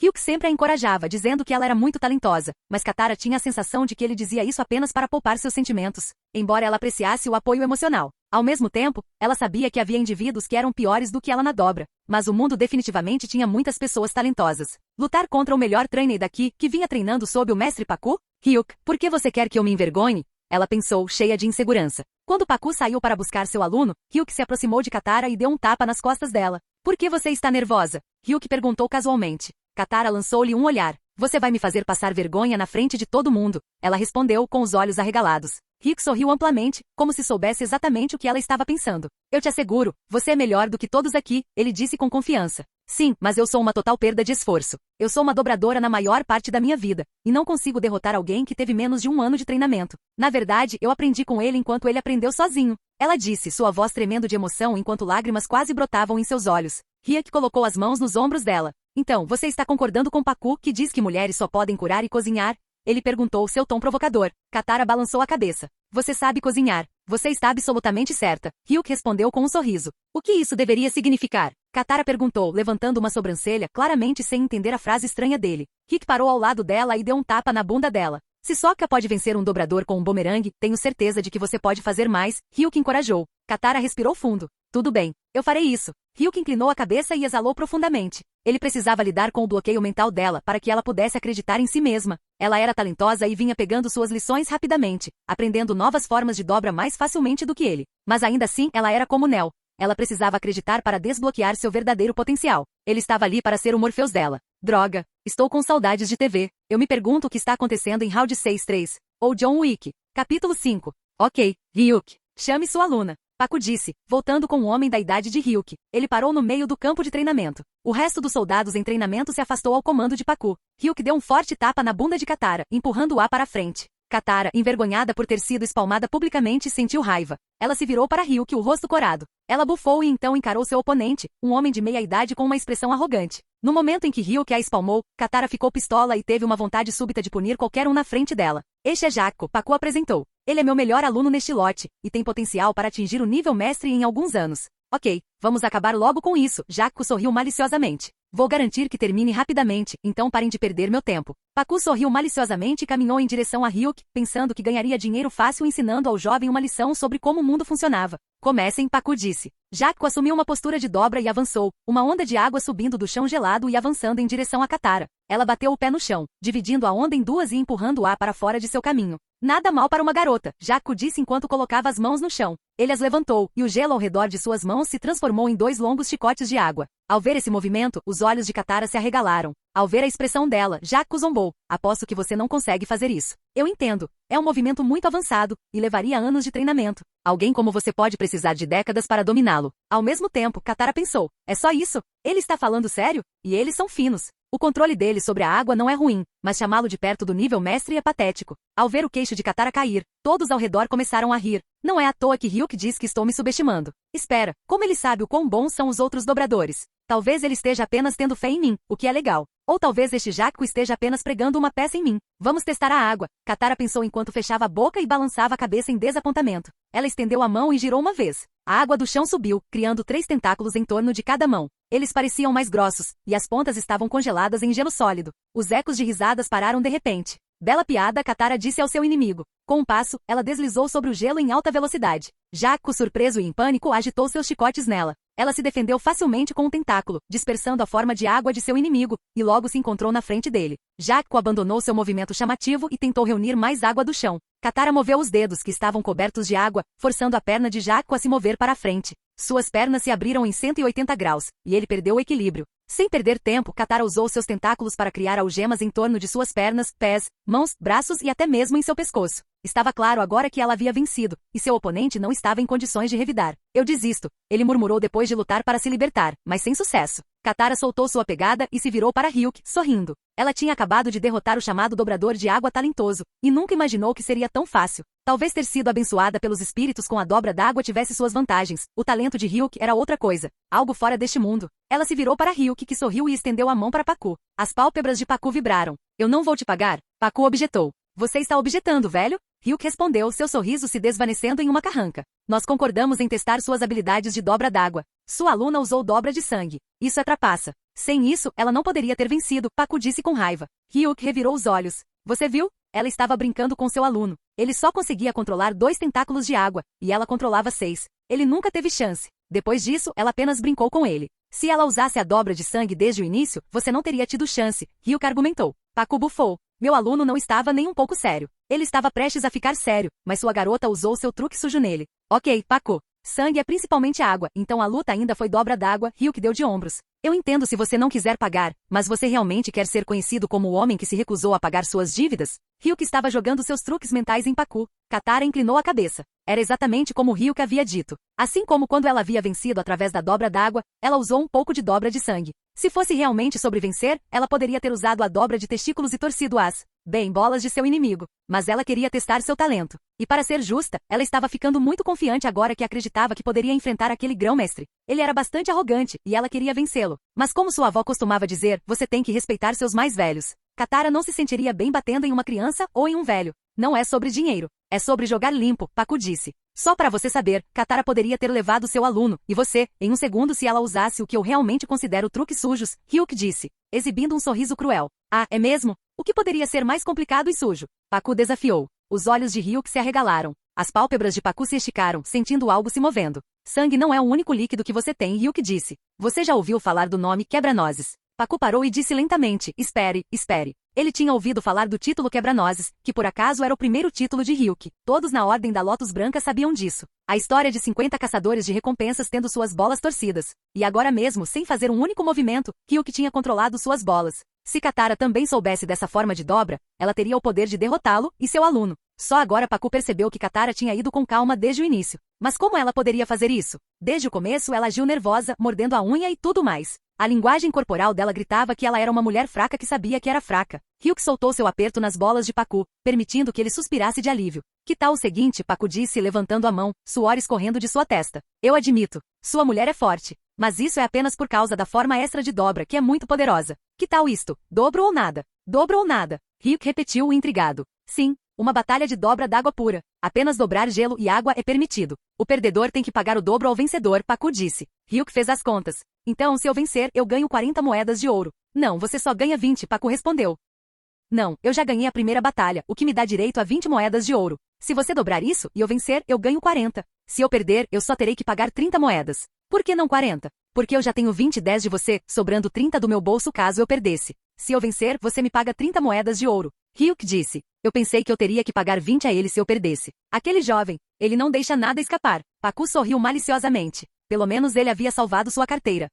Ryuk sempre a encorajava, dizendo que ela era muito talentosa, mas Katara tinha a sensação de que ele dizia isso apenas para poupar seus sentimentos, embora ela apreciasse o apoio emocional. Ao mesmo tempo, ela sabia que havia indivíduos que eram piores do que ela na dobra, mas o mundo definitivamente tinha muitas pessoas talentosas. Lutar contra o melhor trainee daqui, que vinha treinando sob o mestre Pacu? Ryuk, por que você quer que eu me envergonhe? Ela pensou, cheia de insegurança. Quando Pacu saiu para buscar seu aluno, Ryuk se aproximou de Katara e deu um tapa nas costas dela. Por que você está nervosa? Ryuk perguntou casualmente. Katara lançou-lhe um olhar. Você vai me fazer passar vergonha na frente de todo mundo, ela respondeu com os olhos arregalados. Ryuk sorriu amplamente, como se soubesse exatamente o que ela estava pensando. Eu te asseguro, você é melhor do que todos aqui, ele disse com confiança. Sim, mas eu sou uma total perda de esforço. Eu sou uma dobradora na maior parte da minha vida, e não consigo derrotar alguém que teve menos de 1 ano de treinamento. Na verdade, eu aprendi com ele enquanto ele aprendeu sozinho. Ela disse, sua voz tremendo de emoção enquanto lágrimas quase brotavam em seus olhos. Ryuk colocou as mãos nos ombros dela. Então, você está concordando com Pacu, que diz que mulheres só podem curar e cozinhar? Ele perguntou, seu tom provocador. Katara balançou a cabeça. Você sabe cozinhar. Você está absolutamente certa. Ryuk respondeu com um sorriso. O que isso deveria significar? Katara perguntou, levantando uma sobrancelha, claramente sem entender a frase estranha dele. Ryuk parou ao lado dela e deu um tapa na bunda dela. Se Sokka pode vencer um dobrador com um bumerangue, tenho certeza de que você pode fazer mais, Ryuk encorajou. Katara respirou fundo. Tudo bem, eu farei isso. Ryuk inclinou a cabeça e exalou profundamente. Ele precisava lidar com o bloqueio mental dela para que ela pudesse acreditar em si mesma. Ela era talentosa e vinha pegando suas lições rapidamente, aprendendo novas formas de dobra mais facilmente do que ele. Mas ainda assim, ela era como Neo. Ela precisava acreditar para desbloquear seu verdadeiro potencial. Ele estava ali para ser o Morpheus dela. Droga, estou com saudades de TV. Eu me pergunto o que está acontecendo em Round 6-3. Ou John Wick. Capítulo 5. Ok, Ryuk. Chame sua aluna. Pacu disse, voltando com um homem da idade de Ryuk. Ele parou no meio do campo de treinamento. O resto dos soldados em treinamento se afastou ao comando de Pacu. Ryuk deu um forte tapa na bunda de Katara, empurrando-a para a frente. Katara, envergonhada por ter sido espalmada publicamente, sentiu raiva. Ela se virou para Ryuk, o rosto corado. Ela bufou e então encarou seu oponente, um homem de meia-idade com uma expressão arrogante. No momento em que Ryuk a espalmou, Katara ficou pistola e teve uma vontade súbita de punir qualquer um na frente dela. Este é Jaco, Pacu apresentou. Ele é meu melhor aluno neste lote, e tem potencial para atingir o nível mestre em alguns anos. Ok, vamos acabar logo com isso, Jaco sorriu maliciosamente. Vou garantir que termine rapidamente, então parem de perder meu tempo. Pacu sorriu maliciosamente e caminhou em direção a Ryuk, pensando que ganharia dinheiro fácil ensinando ao jovem uma lição sobre como o mundo funcionava. Comecem, Pacu disse. Jaco assumiu uma postura de dobra e avançou, uma onda de água subindo do chão gelado e avançando em direção a Katara. Ela bateu o pé no chão, dividindo a onda em duas e empurrando-a para fora de seu caminho. Nada mal para uma garota, Jaco disse enquanto colocava as mãos no chão. Ele as levantou, e o gelo ao redor de suas mãos se transformou em 2 longos chicotes de água. Ao ver esse movimento, os olhos de Katara se arregalaram. Ao ver a expressão dela, Jaco zombou. Aposto que você não consegue fazer isso. Eu entendo. É um movimento muito avançado, e levaria anos de treinamento. Alguém como você pode precisar de décadas para dominá-lo. Ao mesmo tempo, Katara pensou. É só isso? Ele está falando sério? E eles são finos. O controle dele sobre a água não é ruim, mas chamá-lo de perto do nível mestre é patético. Ao ver o queixo de Katara cair, todos ao redor começaram a rir. Não é à toa que Ryuk diz que estou me subestimando. Espera, como ele sabe o quão bons são os outros dobradores? Talvez ele esteja apenas tendo fé em mim, o que é legal. Ou talvez este Jaco esteja apenas pregando uma peça em mim. Vamos testar a água. Katara pensou enquanto fechava a boca e balançava a cabeça em desapontamento. Ela estendeu a mão e girou uma vez. A água do chão subiu, criando 3 tentáculos em torno de cada mão. Eles pareciam mais grossos, e as pontas estavam congeladas em gelo sólido. Os ecos de risadas pararam de repente. Bela piada, Katara disse ao seu inimigo. Com um passo, ela deslizou sobre o gelo em alta velocidade. Jaco, surpreso e em pânico, agitou seus chicotes nela. Ela se defendeu facilmente com um tentáculo, dispersando a forma de água de seu inimigo, e logo se encontrou na frente dele. Jaco abandonou seu movimento chamativo e tentou reunir mais água do chão. Katara moveu os dedos que estavam cobertos de água, forçando a perna de Jaco a se mover para a frente. Suas pernas se abriram em 180 graus, e ele perdeu o equilíbrio. Sem perder tempo, Katara usou seus tentáculos para criar algemas em torno de suas pernas, pés, mãos, braços e até mesmo em seu pescoço. Estava claro agora que ela havia vencido, e seu oponente não estava em condições de revidar. Eu desisto, ele murmurou depois de lutar para se libertar, mas sem sucesso. Katara soltou sua pegada e se virou para Ryuk, sorrindo. Ela tinha acabado de derrotar o chamado dobrador de água talentoso, e nunca imaginou que seria tão fácil. Talvez ter sido abençoada pelos espíritos com a dobra d'água tivesse suas vantagens. O talento de Ryuk era outra coisa, algo fora deste mundo. Ela se virou para Ryuk, que sorriu e estendeu a mão para Pacu. As pálpebras de Pacu vibraram. Eu não vou te pagar? Pacu objetou. Você está objetando, velho? Ryuk respondeu, seu sorriso se desvanecendo em uma carranca. Nós concordamos em testar suas habilidades de dobra d'água. Sua aluna usou dobra de sangue. Isso é trapaça. Sem isso, ela não poderia ter vencido, Pacu disse com raiva. Ryuk revirou os olhos. Você viu? Ela estava brincando com seu aluno. Ele só conseguia controlar 2 tentáculos de água, e ela controlava 6. Ele nunca teve chance. Depois disso, ela apenas brincou com ele. Se ela usasse a dobra de sangue desde o início, você não teria tido chance, Ryuk argumentou. Pacu bufou. Meu aluno não estava nem um pouco sério. Ele estava prestes a ficar sério, mas sua garota usou seu truque sujo nele. Ok, Pacu. Sangue é principalmente água, então a luta ainda foi dobra d'água, Ryuk deu de ombros. Eu entendo se você não quiser pagar, mas você realmente quer ser conhecido como o homem que se recusou a pagar suas dívidas? Ryuk estava jogando seus truques mentais em Pacu. Katara inclinou a cabeça. Era exatamente como Ryuk havia dito. Assim como quando ela havia vencido através da dobra d'água, ela usou um pouco de dobra de sangue. Se fosse realmente sobre vencer, ela poderia ter usado a dobra de testículos e torcido as bolas de seu inimigo. Mas ela queria testar seu talento. E para ser justa, ela estava ficando muito confiante agora que acreditava que poderia enfrentar aquele grão-mestre. Ele era bastante arrogante, e ela queria vencê-lo. Mas como sua avó costumava dizer, você tem que respeitar seus mais velhos. Katara não se sentiria bem batendo em uma criança ou em um velho. Não é sobre dinheiro. É sobre jogar limpo, Pacu disse. Só para você saber, Katara poderia ter levado seu aluno, e você, em um segundo se ela usasse o que eu realmente considero truques sujos, Ryuk disse, exibindo um sorriso cruel. Ah, é mesmo? O que poderia ser mais complicado e sujo? Pacu desafiou. Os olhos de Ryuk se arregalaram. As pálpebras de Pacu se esticaram, sentindo algo se movendo. Sangue não é o único líquido que você tem, Ryuk disse. Você já ouviu falar do nome quebra-nozes? Pacu parou e disse lentamente, espere, espere. Ele tinha ouvido falar do título quebra-nozes, que por acaso era o primeiro título de Ryuk. Todos na Ordem da Lotus Branca sabiam disso. A história de 50 caçadores de recompensas tendo suas bolas torcidas. E agora mesmo, sem fazer um único movimento, Ryuk tinha controlado suas bolas. Se Katara também soubesse dessa forma de dobra, ela teria o poder de derrotá-lo e seu aluno. Só agora Pacu percebeu que Katara tinha ido com calma desde o início. Mas como ela poderia fazer isso? Desde o começo ela agiu nervosa, mordendo a unha e tudo mais. A linguagem corporal dela gritava que ela era uma mulher fraca que sabia que era fraca. Ryuk soltou seu aperto nas bolas de Pacu, permitindo que ele suspirasse de alívio. Que tal o seguinte, Pacu disse levantando a mão, suor escorrendo de sua testa. Eu admito, sua mulher é forte. Mas isso é apenas por causa da forma extra de dobra, que é muito poderosa. Que tal isto? Dobro ou nada? Dobro ou nada? Ryuk repetiu intrigado. Sim, uma batalha de dobra d'água pura. Apenas dobrar gelo e água é permitido. O perdedor tem que pagar o dobro ao vencedor, Pacu disse. Ryuk fez as contas. Então, se eu vencer, eu ganho 40 moedas de ouro. Não, você só ganha 20, Pacu respondeu. Não, eu já ganhei a primeira batalha, o que me dá direito a 20 moedas de ouro. Se você dobrar isso, e eu vencer, eu ganho 40. Se eu perder, eu só terei que pagar 30 moedas. Por que não 40? Porque eu já tenho 20 e 10 de você, sobrando 30 do meu bolso caso eu perdesse. Se eu vencer, você me paga 30 moedas de ouro. Ryuk disse. Eu pensei que eu teria que pagar 20 a ele se eu perdesse. Aquele jovem, ele não deixa nada escapar. Pacu sorriu maliciosamente. Pelo menos ele havia salvado sua carteira.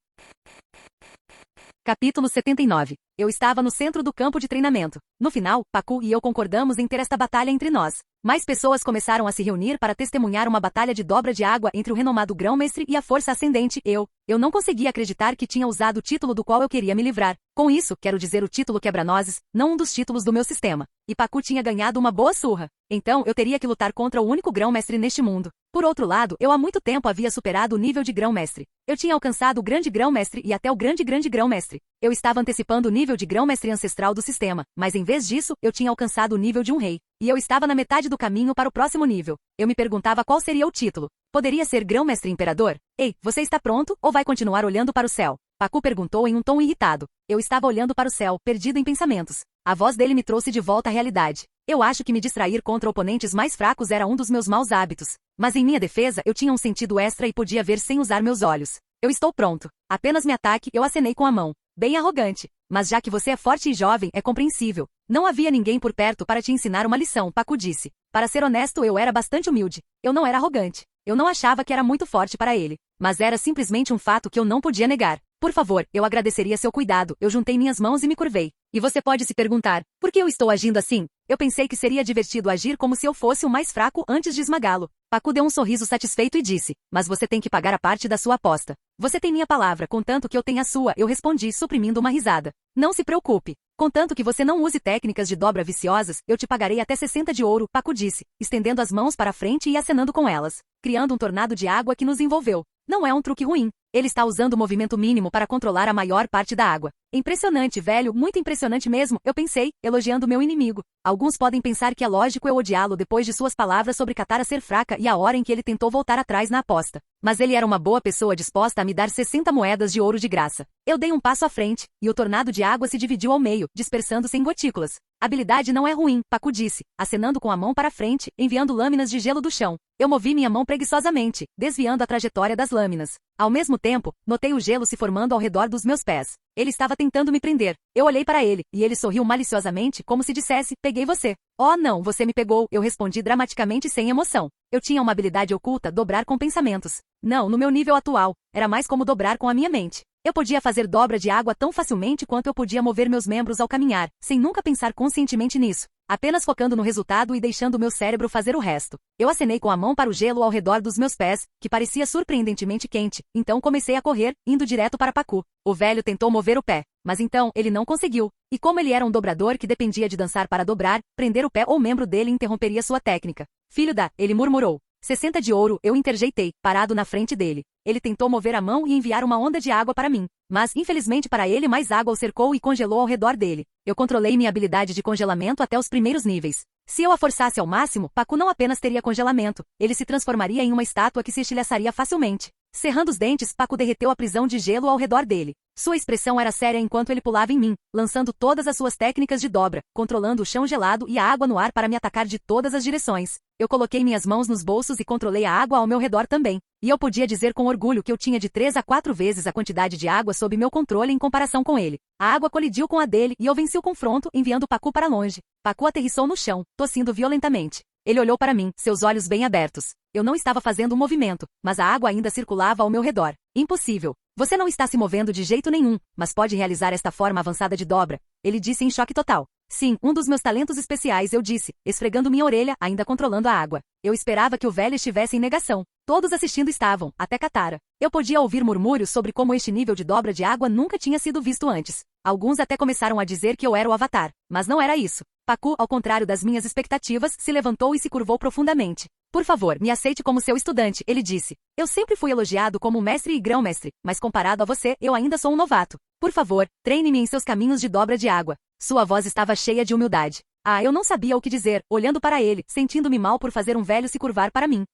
Capítulo 79. Eu estava no centro do campo de treinamento. No final, Pacu e eu concordamos em ter esta batalha entre nós. Mais pessoas começaram a se reunir para testemunhar uma batalha de dobra de água entre o renomado grão-mestre e a força ascendente. Eu não conseguia acreditar que tinha usado o título do qual eu queria me livrar. Com isso, quero dizer o título quebra-nozes, não um dos títulos do meu sistema. E Pacu tinha ganhado uma boa surra. Então, eu teria que lutar contra o único grão-mestre neste mundo. Por outro lado, eu há muito tempo havia superado o nível de grão-mestre. Eu tinha alcançado o grande grão-mestre e até o grande grão-mestre. Eu estava antecipando o nível de grão-mestre ancestral do sistema, mas em vez disso, eu tinha alcançado o nível de um rei. E eu estava na metade do caminho para o próximo nível. Eu me perguntava qual seria o título. Poderia ser grão-mestre imperador? Ei, você está pronto ou vai continuar olhando para o céu? Pacu perguntou em um tom irritado. Eu estava olhando para o céu, perdido em pensamentos. A voz dele me trouxe de volta à realidade. Eu acho que me distrair contra oponentes mais fracos era um dos meus maus hábitos. Mas em minha defesa, eu tinha um sentido extra e podia ver sem usar meus olhos. Eu estou pronto. Apenas me ataque, eu acenei com a mão. Bem arrogante. Mas já que você é forte e jovem, é compreensível. Não havia ninguém por perto para te ensinar uma lição, Pacu disse. Para ser honesto, eu era bastante humilde. Eu não era arrogante. Eu não achava que era muito forte para ele. Mas era simplesmente um fato que eu não podia negar. Por favor, eu agradeceria seu cuidado. Eu juntei minhas mãos e me curvei. E você pode se perguntar, por que eu estou agindo assim? Eu pensei que seria divertido agir como se eu fosse o mais fraco antes de esmagá-lo. Pacu deu um sorriso satisfeito e disse, mas você tem que pagar a parte da sua aposta. Você tem minha palavra, contanto que eu tenha a sua, eu respondi, suprimindo uma risada. Não se preocupe. Contanto que você não use técnicas de dobra viciosas, eu te pagarei até 60 de ouro, Pacu disse, estendendo as mãos para frente e acenando com elas, criando um tornado de água que nos envolveu. Não é um truque ruim. Ele está usando o movimento mínimo para controlar a maior parte da água. Impressionante, velho, muito impressionante mesmo, eu pensei, elogiando meu inimigo. Alguns podem pensar que é lógico eu odiá-lo depois de suas palavras sobre Katara ser fraca e a hora em que ele tentou voltar atrás na aposta. Mas ele era uma boa pessoa disposta a me dar 60 moedas de ouro de graça. Eu dei um passo à frente, e o tornado de água se dividiu ao meio, dispersando-se em gotículas. Habilidade não é ruim, Pacu disse, acenando com a mão para frente, enviando lâminas de gelo do chão. Eu movi minha mão preguiçosamente, desviando a trajetória das lâminas. Ao mesmo tempo, notei o gelo se formando ao redor dos meus pés. Ele estava tentando me prender. Eu olhei para ele, e ele sorriu maliciosamente, como se dissesse, peguei você. Oh não, você me pegou, eu respondi dramaticamente sem emoção. Eu tinha uma habilidade oculta, dobrar com pensamentos. Não, no meu nível atual, era mais como dobrar com a minha mente. Eu podia fazer dobra de água tão facilmente quanto eu podia mover meus membros ao caminhar, sem nunca pensar conscientemente nisso, apenas focando no resultado e deixando meu cérebro fazer o resto. Eu acenei com a mão para o gelo ao redor dos meus pés, que parecia surpreendentemente quente, então comecei a correr, indo direto para Pacu. O velho tentou mover o pé, mas então ele não conseguiu. E como ele era um dobrador que dependia de dançar para dobrar, prender o pé ou membro dele interromperia sua técnica. Filho da, ele murmurou. 60 de ouro, eu interjeitei, parado na frente dele. Ele tentou mover a mão e enviar uma onda de água para mim. Mas, infelizmente para ele, mais água o cercou e congelou ao redor dele. Eu controlei minha habilidade de congelamento até os primeiros níveis. Se eu a forçasse ao máximo, Pacu não apenas teria congelamento, ele se transformaria em uma estátua que se estilhaçaria facilmente. Cerrando os dentes, Pacu derreteu a prisão de gelo ao redor dele. Sua expressão era séria enquanto ele pulava em mim, lançando todas as suas técnicas de dobra, controlando o chão gelado e a água no ar para me atacar de todas as direções. Eu coloquei minhas mãos nos bolsos e controlei a água ao meu redor também. E eu podia dizer com orgulho que eu tinha de 3 a 4 vezes a quantidade de água sob meu controle em comparação com ele. A água colidiu com a dele e eu venci o confronto, enviando Pacu para longe. Pacu aterrissou no chão, tossindo violentamente. Ele olhou para mim, seus olhos bem abertos. Eu não estava fazendo um movimento, mas a água ainda circulava ao meu redor. Impossível. Você não está se movendo de jeito nenhum, mas pode realizar esta forma avançada de dobra. Ele disse em choque total. Sim, um dos meus talentos especiais, eu disse, esfregando minha orelha, ainda controlando a água. Eu esperava que o velho estivesse em negação. Todos assistindo estavam, até Katara. Eu podia ouvir murmúrios sobre como este nível de dobra de água nunca tinha sido visto antes. Alguns até começaram a dizer que eu era o Avatar, mas não era isso. Pacu, ao contrário das minhas expectativas, se levantou e se curvou profundamente. Por favor, me aceite como seu estudante, ele disse. Eu sempre fui elogiado como mestre e grão-mestre, mas comparado a você, eu ainda sou um novato. Por favor, treine-me em seus caminhos de dobra de água. Sua voz estava cheia de humildade. Ah, eu não sabia o que dizer, olhando para ele, sentindo-me mal por fazer um velho se curvar para mim.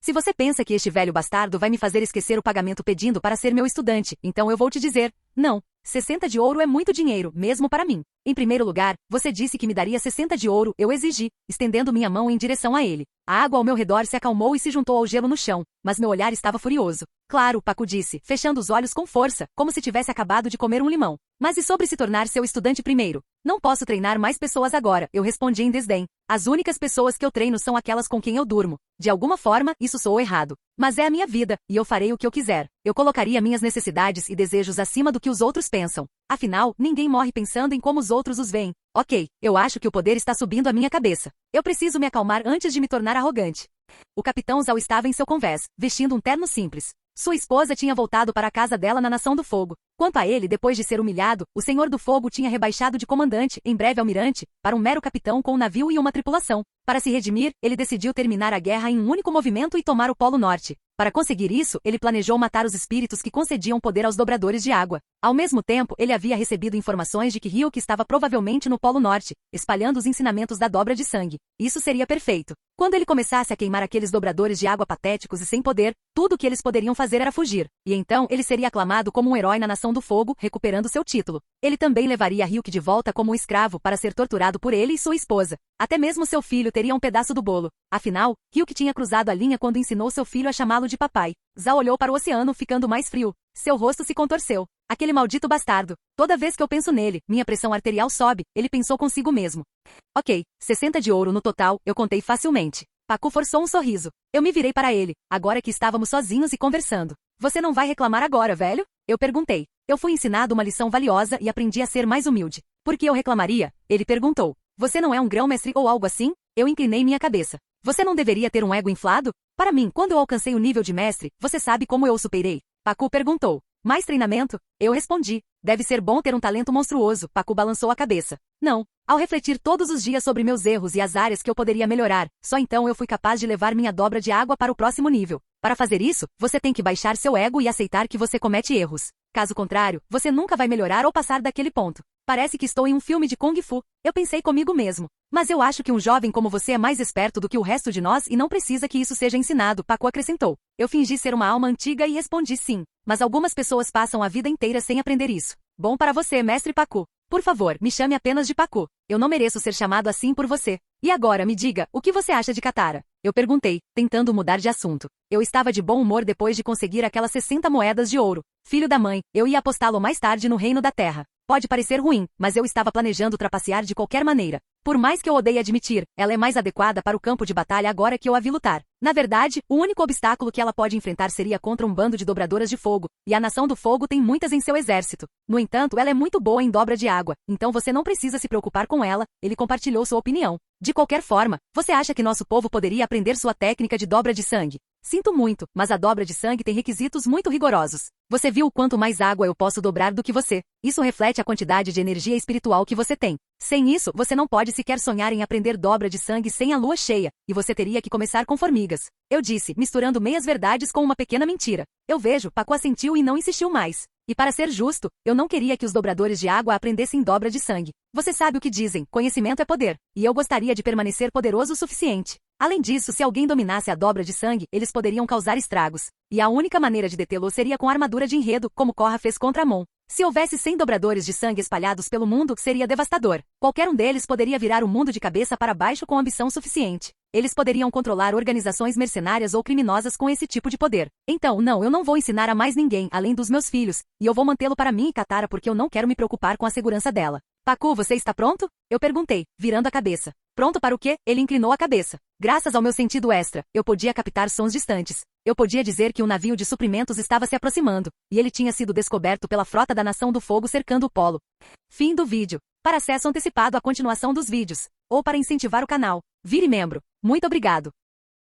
Se você pensa que este velho bastardo vai me fazer esquecer o pagamento pedindo para ser meu estudante, então eu vou te dizer, não. 60 de ouro é muito dinheiro, mesmo para mim. Em primeiro lugar, você disse que me daria 60 de ouro, eu exigi, estendendo minha mão em direção a ele. A água ao meu redor se acalmou e se juntou ao gelo no chão, mas meu olhar estava furioso. Claro, Pacu disse, fechando os olhos com força, como se tivesse acabado de comer um limão. Mas e sobre se tornar seu estudante primeiro? Não posso treinar mais pessoas agora, eu respondi em desdém. As únicas pessoas que eu treino são aquelas com quem eu durmo. De alguma forma, isso soou errado. Mas é a minha vida, e eu farei o que eu quiser. Eu colocaria minhas necessidades e desejos acima do que os outros pensam. Afinal, ninguém morre pensando em como os outros os veem. Ok, eu acho que o poder está subindo à minha cabeça. Eu preciso me acalmar antes de me tornar arrogante. O capitão Zhao estava em seu convés, vestindo um terno simples. Sua esposa tinha voltado para a casa dela na Nação do Fogo. Quanto a ele, depois de ser humilhado, o Senhor do Fogo tinha rebaixado de comandante, em breve almirante, para um mero capitão com um navio e uma tripulação. Para se redimir, ele decidiu terminar a guerra em um único movimento e tomar o Polo Norte. Para conseguir isso, ele planejou matar os espíritos que concediam poder aos dobradores de água. Ao mesmo tempo, ele havia recebido informações de que Ryuk estava provavelmente no Polo Norte, espalhando os ensinamentos da dobra de sangue. Isso seria perfeito. Quando ele começasse a queimar aqueles dobradores de água patéticos e sem poder, tudo o que eles poderiam fazer era fugir. E então, ele seria aclamado como um herói na Nação do Fogo, recuperando seu título. Ele também levaria Ryuk de volta como um escravo para ser torturado por ele e sua esposa. Até mesmo seu filho teria um pedaço do bolo. Afinal, Ryuk tinha cruzado a linha quando ensinou seu filho a chamá-lo de papai. Zhao olhou para o oceano, ficando mais frio. Seu rosto se contorceu. Aquele maldito bastardo. Toda vez que eu penso nele, minha pressão arterial sobe, ele pensou consigo mesmo. Ok, 60 de ouro no total, eu contei facilmente. Pacu forçou um sorriso. Eu me virei para ele, agora que estávamos sozinhos e conversando. Você não vai reclamar agora, velho? Eu perguntei. Eu fui ensinado uma lição valiosa e aprendi a ser mais humilde. Por que eu reclamaria? Ele perguntou. Você não é um grão-mestre ou algo assim? Eu inclinei minha cabeça. Você não deveria ter um ego inflado? Para mim, quando eu alcancei o nível de mestre, você sabe como eu o superei? Pacu perguntou. Mais treinamento? Eu respondi. Deve ser bom ter um talento monstruoso. Pacu balançou a cabeça. Não. Ao refletir todos os dias sobre meus erros e as áreas que eu poderia melhorar, só então eu fui capaz de levar minha dobra de água para o próximo nível. Para fazer isso, você tem que baixar seu ego e aceitar que você comete erros. Caso contrário, você nunca vai melhorar ou passar daquele ponto. Parece que estou em um filme de Kung Fu. Eu pensei comigo mesmo. Mas eu acho que um jovem como você é mais esperto do que o resto de nós e não precisa que isso seja ensinado, Pacu acrescentou. Eu fingi ser uma alma antiga e respondi sim. Mas algumas pessoas passam a vida inteira sem aprender isso. Bom para você, mestre Pacu. Por favor, me chame apenas de Pacu. Eu não mereço ser chamado assim por você. E agora me diga, o que você acha de Katara? Eu perguntei, tentando mudar de assunto. Eu estava de bom humor depois de conseguir aquelas 60 moedas de ouro. Filho da mãe, eu ia apostá-lo mais tarde no Reino da Terra. Pode parecer ruim, mas eu estava planejando trapacear de qualquer maneira. Por mais que eu odeie admitir, ela é mais adequada para o campo de batalha agora que eu a vi lutar. Na verdade, o único obstáculo que ela pode enfrentar seria contra um bando de dobradoras de fogo, e a Nação do Fogo tem muitas em seu exército. No entanto, ela é muito boa em dobra de água, então você não precisa se preocupar com ela, ele compartilhou sua opinião. De qualquer forma, você acha que nosso povo poderia aprender sua técnica de dobra de sangue? Sinto muito, mas a dobra de sangue tem requisitos muito rigorosos. Você viu o quanto mais água eu posso dobrar do que você. Isso reflete a quantidade de energia espiritual que você tem. Sem isso, você não pode sequer sonhar em aprender dobra de sangue sem a lua cheia, e você teria que começar com formigas. Eu disse, misturando meias verdades com uma pequena mentira. Eu vejo, Paco assentiu e não insistiu mais. E para ser justo, eu não queria que os dobradores de água aprendessem dobra de sangue. Você sabe o que dizem, conhecimento é poder, e eu gostaria de permanecer poderoso o suficiente. Além disso, se alguém dominasse a dobra de sangue, eles poderiam causar estragos. E a única maneira de detê-lo seria com armadura de enredo, como Korra fez contra Amon. Se houvesse 100 dobradores de sangue espalhados pelo mundo, seria devastador. Qualquer um deles poderia virar o mundo de cabeça para baixo com ambição suficiente. Eles poderiam controlar organizações mercenárias ou criminosas com esse tipo de poder. Então, não, eu não vou ensinar a mais ninguém, além dos meus filhos, e eu vou mantê-lo para mim e Katara porque eu não quero me preocupar com a segurança dela. Pacu, você está pronto? Eu perguntei, virando a cabeça. Pronto para o quê? Ele inclinou a cabeça. Graças ao meu sentido extra, eu podia captar sons distantes. Eu podia dizer que um navio de suprimentos estava se aproximando, e ele tinha sido descoberto pela frota da Nação do Fogo cercando o polo. Fim do vídeo. Para acesso antecipado à continuação dos vídeos, ou para incentivar o canal, vire membro. Muito obrigado.